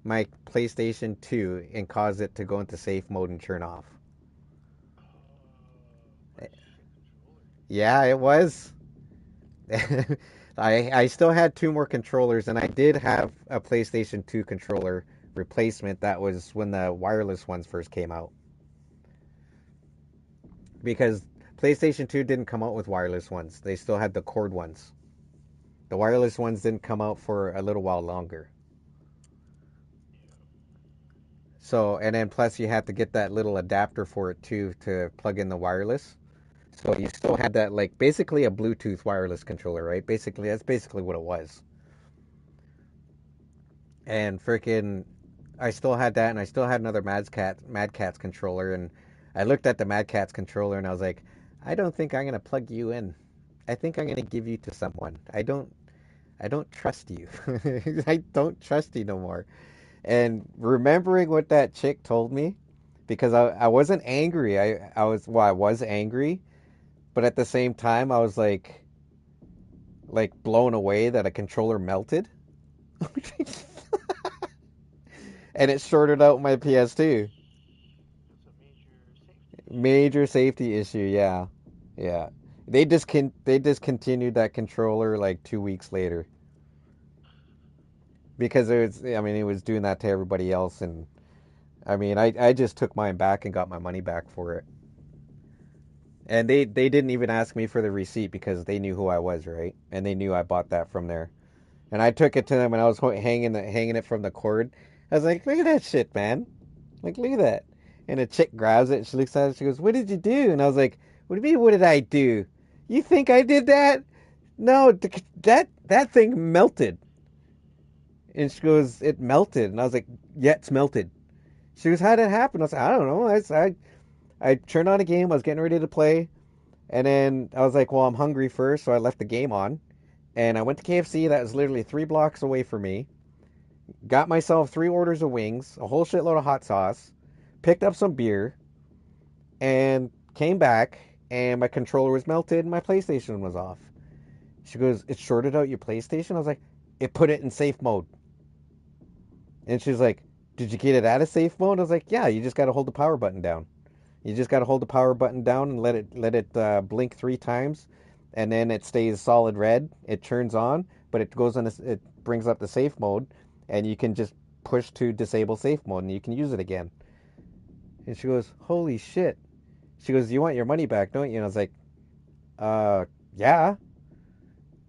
my PlayStation 2 and caused it to go into safe mode and turn off. Yeah, it was. I still had 2 more controllers, and I did have a PlayStation 2 controller replacement. That was when the wireless ones first came out. Because PlayStation 2 didn't come out with wireless ones. They still had the cord ones. The wireless ones didn't come out for a little while longer. So, and then plus you had to get that little adapter for it too to plug in the wireless. So you still had that, like, basically a Bluetooth wireless controller, right? Basically, that's basically what it was. And freaking, I still had that, and I still had another Mad Catz controller, and I looked at the Mad Catz controller, and I was like, I don't think I'm gonna plug you in. I think I'm gonna give you to someone. I don't trust you. I don't trust you no more. And remembering what that chick told me, because I wasn't angry. I was angry, but at the same time I was like blown away that a controller melted. And it shorted out my PS2. Major safety issue, yeah. Yeah. They discontinued that controller like 2 weeks later. Because it was doing that to everybody else, and I mean, I just took mine back and got my money back for it. And they didn't even ask me for the receipt because they knew who I was, right? And they knew I bought that from there. And I took it to them and I was hanging it from the cord. I was like, look at that shit, man. Like, look at that. And a chick grabs it and she looks at it. She goes, what did you do? And I was like, what do you mean, what did I do? You think I did that? No, that thing melted. And she goes, it melted. And I was like, yeah, it's melted. She goes, how did it happen? I was like, I don't know. I turned on a game. I was getting ready to play. And then I was like, well, I'm hungry first. So I left the game on. And I went to KFC. That was literally 3 blocks away from me. Got myself 3 orders of wings, a whole shitload of hot sauce. Picked up some beer. And came back. And my controller was melted and my PlayStation was off. She goes, it shorted out your PlayStation? I was like, it put it in safe mode. And she's like, did you get it out of safe mode? I was like, yeah, you just got to hold the power button down. You just got to hold the power button down and let it blink 3 times, and then it stays solid red. It turns on, but it it brings up the safe mode, and you can just push to disable safe mode, and you can use it again. And she goes, holy shit. She goes, you want your money back, don't you? And I was like, yeah.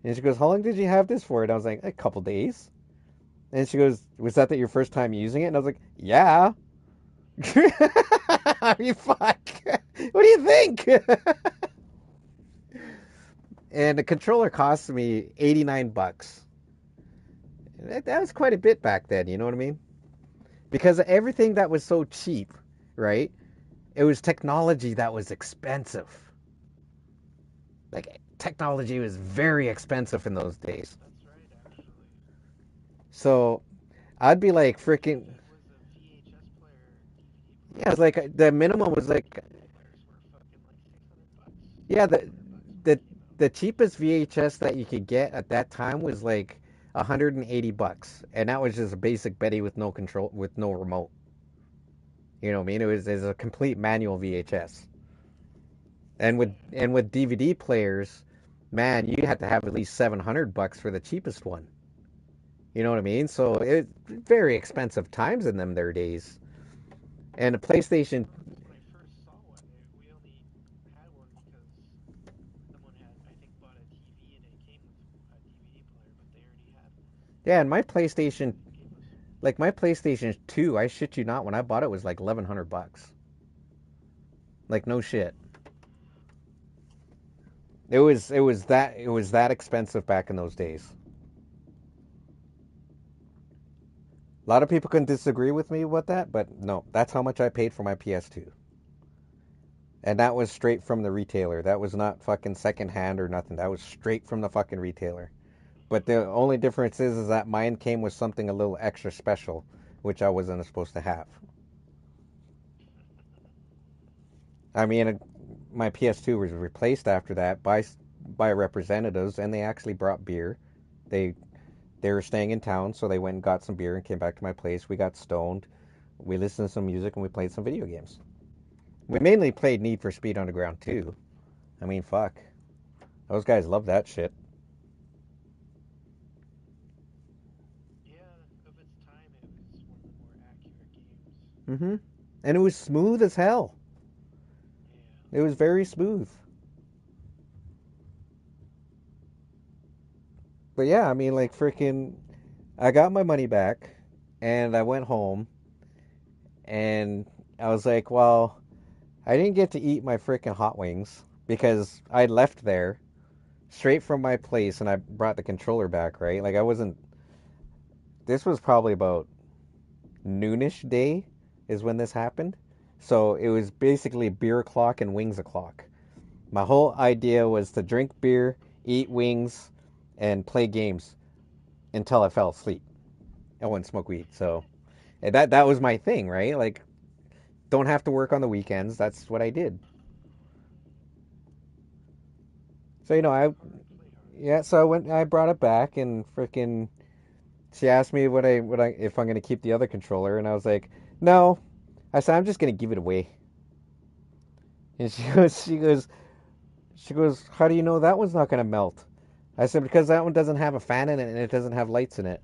And she goes, how long did you have this for? And I was like, a couple days. And she goes, was that your first time using it? And I was like, yeah. I mean, fuck. What do you think? And the controller cost me $89. That was quite a bit back then, you know what I mean? Because everything that was so cheap, right? It was technology that was expensive. Like, technology was very expensive in those days. So, I'd be like freaking... Yeah, it's like the minimum was like... Yeah, the cheapest VHS that you could get at that time was like $180, and that was just a basic Betty with no control, with no remote. You know what I mean? It was a complete manual VHS. And with DVD players, man, you had to have at least $700 for the cheapest one. You know what I mean? So it very expensive times in them their days. And a PlayStation. When I first saw one, we only had one because someone had, I think, bought a TV and it came with a DVD player, but they already had one. Yeah, and my PlayStation, like my PlayStation 2, I shit you not, when I bought it was like $1,100. Like no shit. It was that expensive back in those days. A lot of people can disagree with me with that, but no, that's how much I paid for my PS2. And that was straight from the retailer. That was not fucking secondhand or nothing. That was straight from the fucking retailer. But the only difference is that mine came with something a little extra special, which I wasn't supposed to have. I mean, my PS2 was replaced after that by representatives, and they actually brought beer. They they were staying in town, so they went and got some beer and came back to my place. We got stoned. We listened to some music, and we played some video games. We mainly played Need for Speed Underground 2. I mean, fuck. Those guys love that shit. Yeah, of its time, it was one of the more accurate games. Mm-hmm. And it was smooth as hell. Yeah. It was very smooth. But yeah, I mean, like, freaking, I got my money back, and I went home, and I was like, well, I didn't get to eat my freaking hot wings because I left there straight from my place, and I brought the controller back, right? Like, I wasn't. This was probably about noonish day is when this happened. So it was basically beer o'clock and wings o'clock. My whole idea was to drink beer, eat wings, and play games until I fell asleep. I wouldn't smoke weed. So that was my thing, right? Like, don't have to work on the weekends. That's what I did. So so I brought it back, and freaking she asked me if I'm gonna keep the other controller, and I was like, no. I said I'm just gonna give it away. And she goes, how do you know that one's not gonna melt? I said because that one doesn't have a fan in it and it doesn't have lights in it.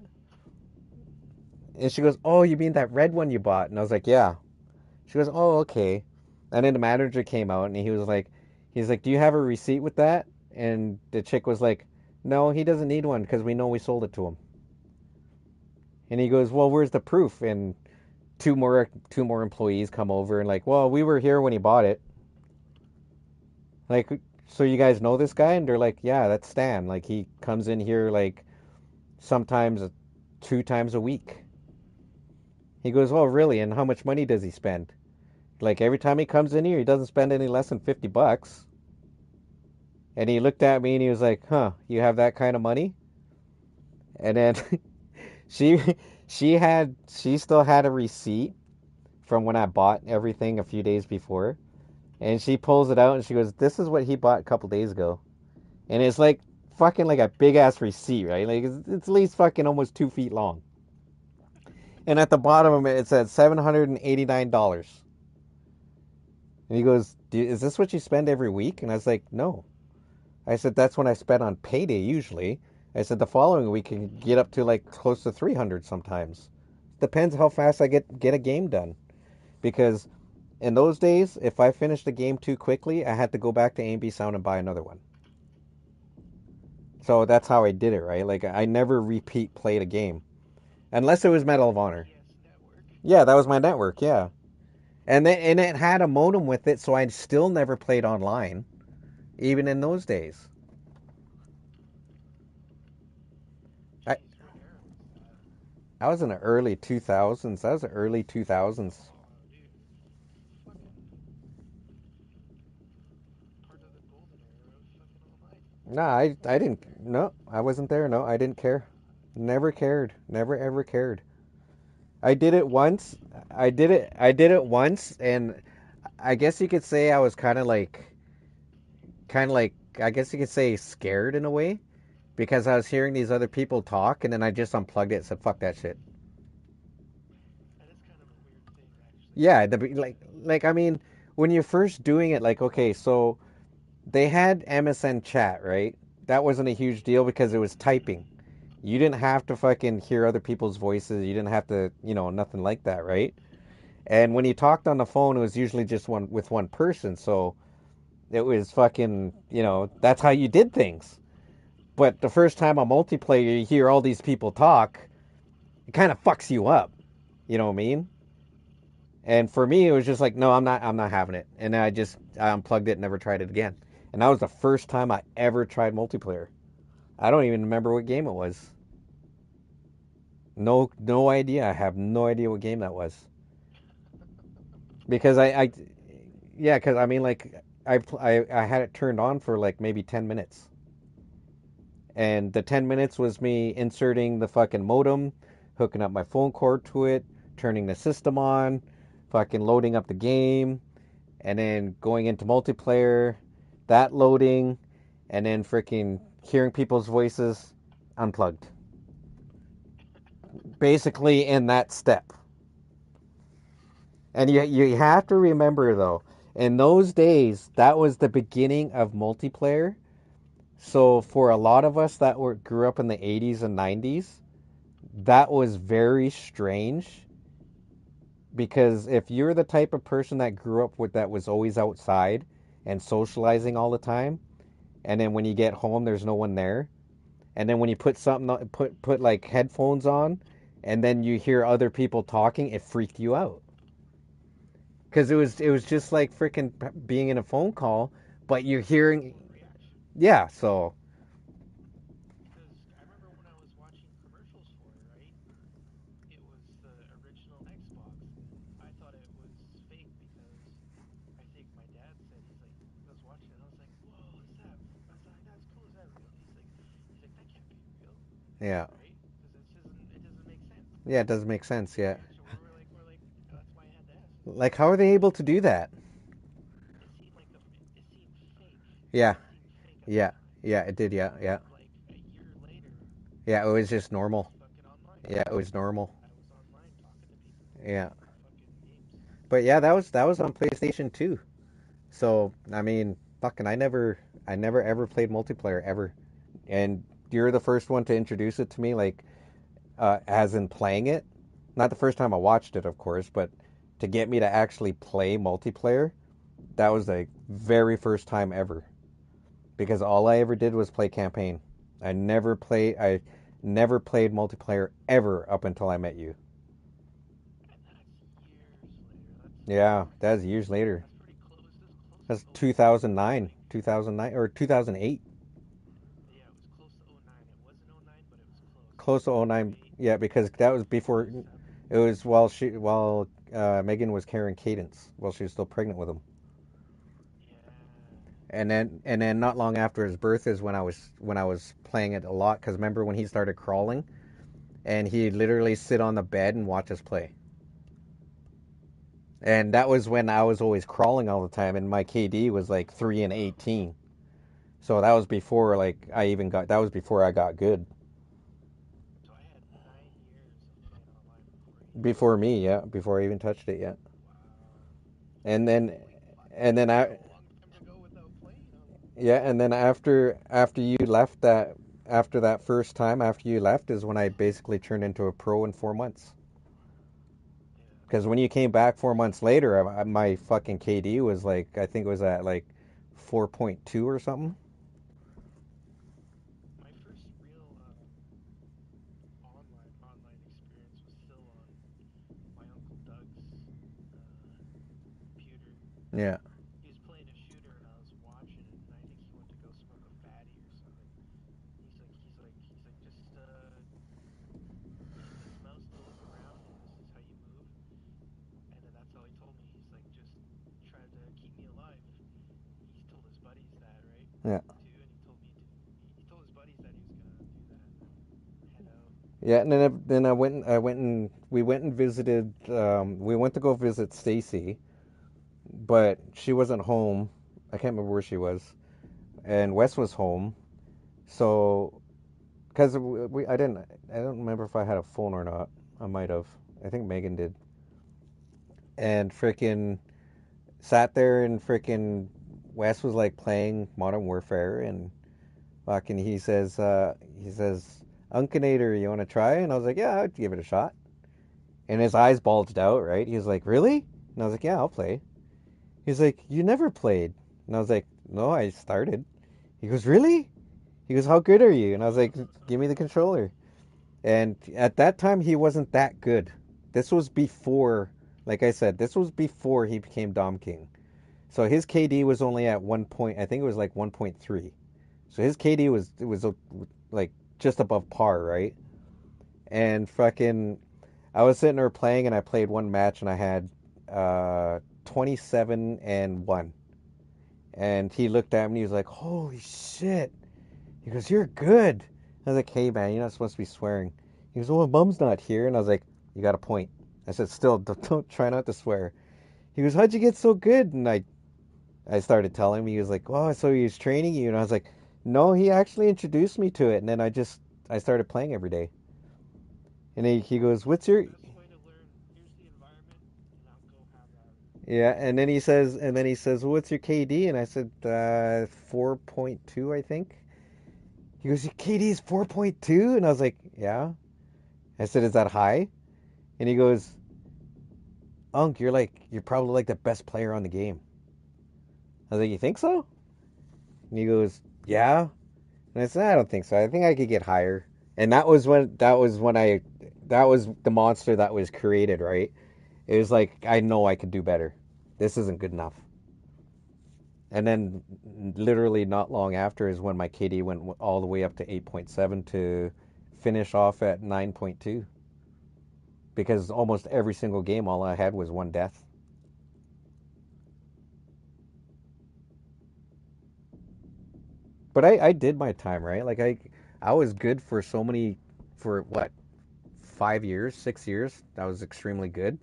And she goes, oh, you mean that red one you bought? And I was like, yeah. She goes, oh, okay. And then the manager came out and he's like, do you have a receipt with that? And the chick was like, no, he doesn't need one because we know we sold it to him. And he goes, well, where's the proof? And two more employees come over and like, well, we were here when he bought it. Like, so you guys know this guy? And they're like, yeah, that's Stan. Like, he comes in here like sometimes 2 times a week. He goes, oh, really? And how much money does he spend? Like, every time he comes in here, he doesn't spend any less than $50. And he looked at me and he was like, huh, you have that kind of money? And then she still had a receipt from when I bought everything a few days before. And she pulls it out and she goes, this is what he bought a couple days ago. And it's like fucking like a big ass receipt, right? Like it's at least fucking almost 2 feet long. And at the bottom of it, it said $789. And he goes, is this what you spend every week? And I was like, no. I said, that's when I spend on payday usually. I said, the following week can get up to like close to 300 sometimes. Depends how fast I get a game done. Because in those days, if I finished a game too quickly, I had to go back to A&B Sound and buy another one. So that's how I did it, right? Like, I never repeat played a game. Unless it was Medal of Honor. Yeah, that was my network, yeah. And it had a modem with it, so I still never played online. Even in those days. I was in the early 2000s. That was the early 2000s. No, I didn't. No, I wasn't there. No, I didn't care. Never cared. Never ever cared. I did it once. I did it once, and I guess you could say I was kind of like, I guess you could say scared in a way, because I was hearing these other people talk, and then I just unplugged it and said, "Fuck that shit." That is kind of a weird thing, actually. Yeah, like I mean, when you're first doing it, like, okay, so they had MSN chat, right? That wasn't a huge deal because it was typing. You didn't have to fucking hear other people's voices. You didn't have to, nothing like that, right? And when you talked on the phone, it was usually just one person. So it was fucking, that's how you did things. But the first time on multiplayer, you hear all these people talk, it kind of fucks you up. You know what I mean? And for me, it was just like, no, I'm not having it. And I unplugged it and never tried it again. And that was the first time I ever tried multiplayer. I don't even remember what game it was. No idea. I have no idea what game that was. Because because I mean, like, I had it turned on for like maybe 10 minutes. And the 10 minutes was me inserting the fucking modem, hooking up my phone cord to it, turning the system on, fucking loading up the game, and then going into multiplayer, that loading, and then freaking hearing people's voices, unplugged. Basically in that step. And you have to remember, though, in those days, that was the beginning of multiplayer. So for a lot of us that grew up in the 80s and 90s, that was very strange. Because if you're the type of person that grew up with that was always outside and socializing all the time, and then when you get home, there's no one there, and then when you put put like headphones on, and then you hear other people talking, it freaked you out. Because it was just like freaking being in a phone call, but you're hearing, yeah. So Because I remember when I was watching commercials for it, right? It was the original Xbox, and I thought it was fake because I think my dad said I was watching it, and I was like, "Whoa, is that?" I was like, "That's cool. Is that real?" He's like, "That can't be real, yeah, right? Because it doesn't make sense." yeah, it doesn't make sense. Yeah, So we're like, that's why I had to ask. like how are they able to do that? It seemed fake. Yeah, It seemed fake at the yeah, time. yeah, it did. Yeah, yeah, Like a year later, yeah. It was just I was normal. fucking online. Yeah, it was normal. I was online talking to people, Yeah, playing fucking games. but yeah, that was on PlayStation 2. So I mean, fucking, I never ever played multiplayer ever, and you're the first one to introduce it to me, like, as in playing it. Not the first time I watched it, of course, but to get me to actually play multiplayer, that was the very first time ever. Because all I ever did was play campaign. I never played multiplayer ever up until I met you. And that's years later. Yeah, that's years later. That's pretty close. This close That's to 2009 or 2008. Yeah, it was close to '09. It wasn't '09, but it was close. Close to '09. Yeah, because that was before. It was while Megan was carrying Cadence while she was still pregnant with him. And then not long after his birth is when I was playing it a lot, because remember when he started crawling and he'd literally sit on the bed and watch us play. And that was when I was always crawling all the time, and my KD was like 3 and 18. So that was before like that was before I got good. So I had 9 years of playing online Before me, yeah, before I even touched it yet. And then I Yeah, and then after you left after that first time after you left is when I basically turned into a pro in 4 months. Because when you came back 4 months later, my fucking KD was like, I think it was at like 4.2 or something. My first real online experience was still on my uncle Doug's computer. Yeah. He was playing a shooter and I was watching it, and I think he went to go smoke a fatty or something. He's like, use this mouse to look around, and this is how you move. And then that's how he told me. He's like, just try to keep me alive. He told his buddies that, right? Yeah. Too, and he told his buddies that he was gonna do that, and then head out. Yeah, and then we went and visited. We went to go visit Stacy, but she wasn't home. I can't remember where she was, and Wes was home. So, because I don't remember if I had a phone or not. I might have. I think Megan did. And freaking sat there, and freaking Wes was like playing Modern Warfare, and fucking he says, Unkinator, you want to try? And I was like, yeah, I'd give it a shot. And his eyes bulged out, right? He was like, really? And I was like, yeah, I'll play. He's like, you never played. And I was like, no, I started. He goes, really? He goes, how good are you? And I was like, give me the controller. And at that time, he wasn't that good. This was before, like I said, this was before he became Dom King. So his KD was only at 1 point, I think it was like 1.3. So his KD was like just above par, right? And fucking, I was sitting there playing, and I played one match, and I had 27 and 1. And he looked at me, he was like, holy shit. He goes, you're good. I was like, hey man, you're not supposed to be swearing. He goes, well, Mom's not here. And I was like, you got a point. I said, still, don't try not to swear. He goes, how'd you get so good? And I started telling him. He was like, oh, so he was training you. And I was like, no, he actually introduced me to it. And then I started playing every day. And he goes, what's your... Yeah, and then he says, well, what's your KD? And I said, 4.2, I think. He goes, your KD is 4.2? And I was like, yeah. I said, is that high? And he goes, Unc, you're probably like the best player on the game. I was like, you think so? And he goes, yeah. And I said, I don't think so. I think I could get higher. And that was the monster that was created, right? It was like, I know I could do better. This isn't good enough. And then literally not long after is when my KD went all the way up to 8.7 to finish off at 9.2. Because almost every single game, all I had was one death. But I did my time, right? Like I was good for for what, 5 years, 6 years. I was extremely good.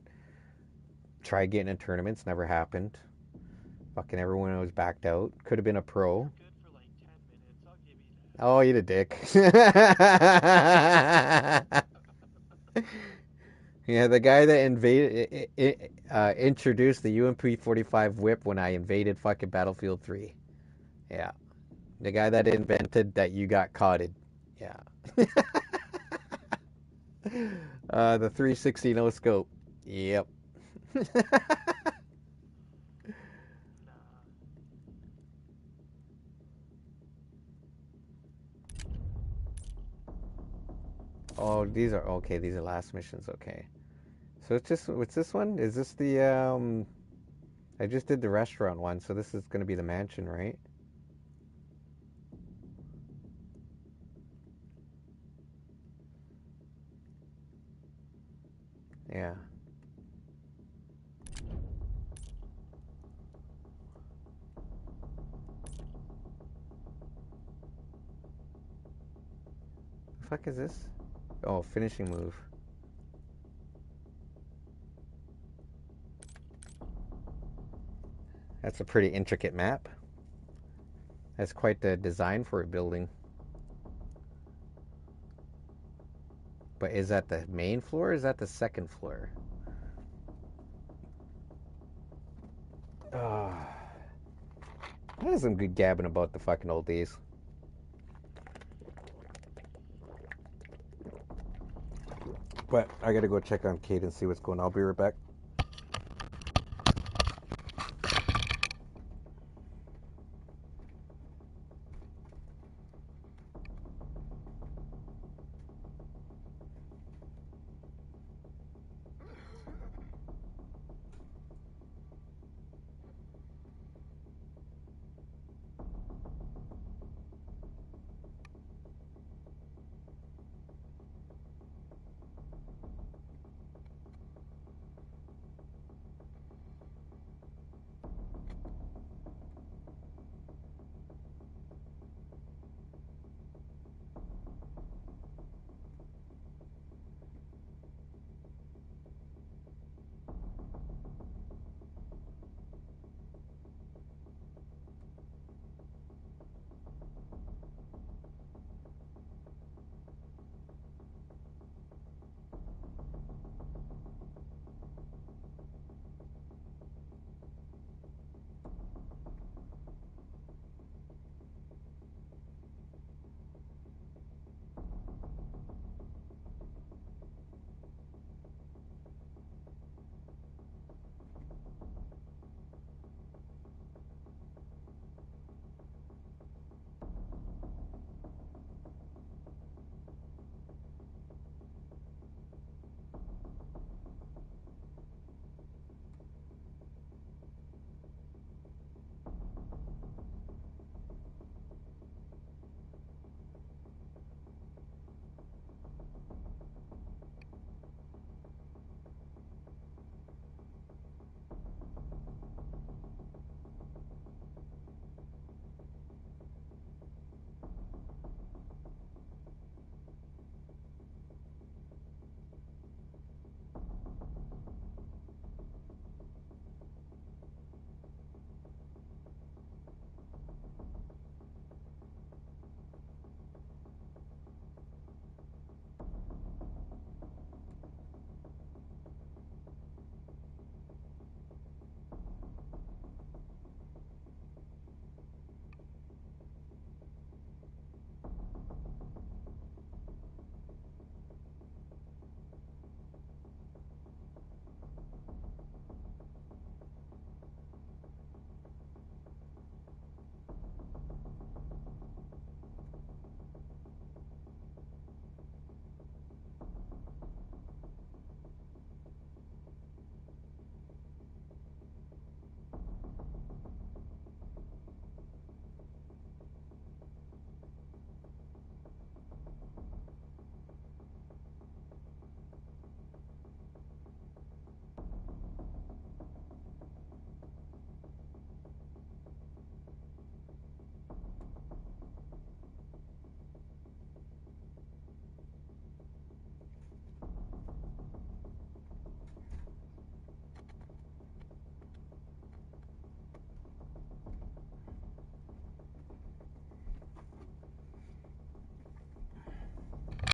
Tried getting in tournaments, never happened. Fucking everyone was backed out. Could have been a pro. Oh, you a dick. Yeah, the guy that introduced the UMP-45 whip when I invaded fucking Battlefield 3. Yeah. The guy that invented that you got caughted. Yeah. The 360 no scope. Yep. Oh, these are okay. These are last missions. Okay. So what's this one? Is this the I just did the restaurant one, so this is going to be the mansion, right? Yeah. The fuck is this? Oh, finishing move. That's a pretty intricate map. That's quite the design for a building. But is that the main floor or is that the second floor? Oh. That is some good gabbing about the fucking old days. But I gotta go check on Kate and see what's going on. I'll be right back.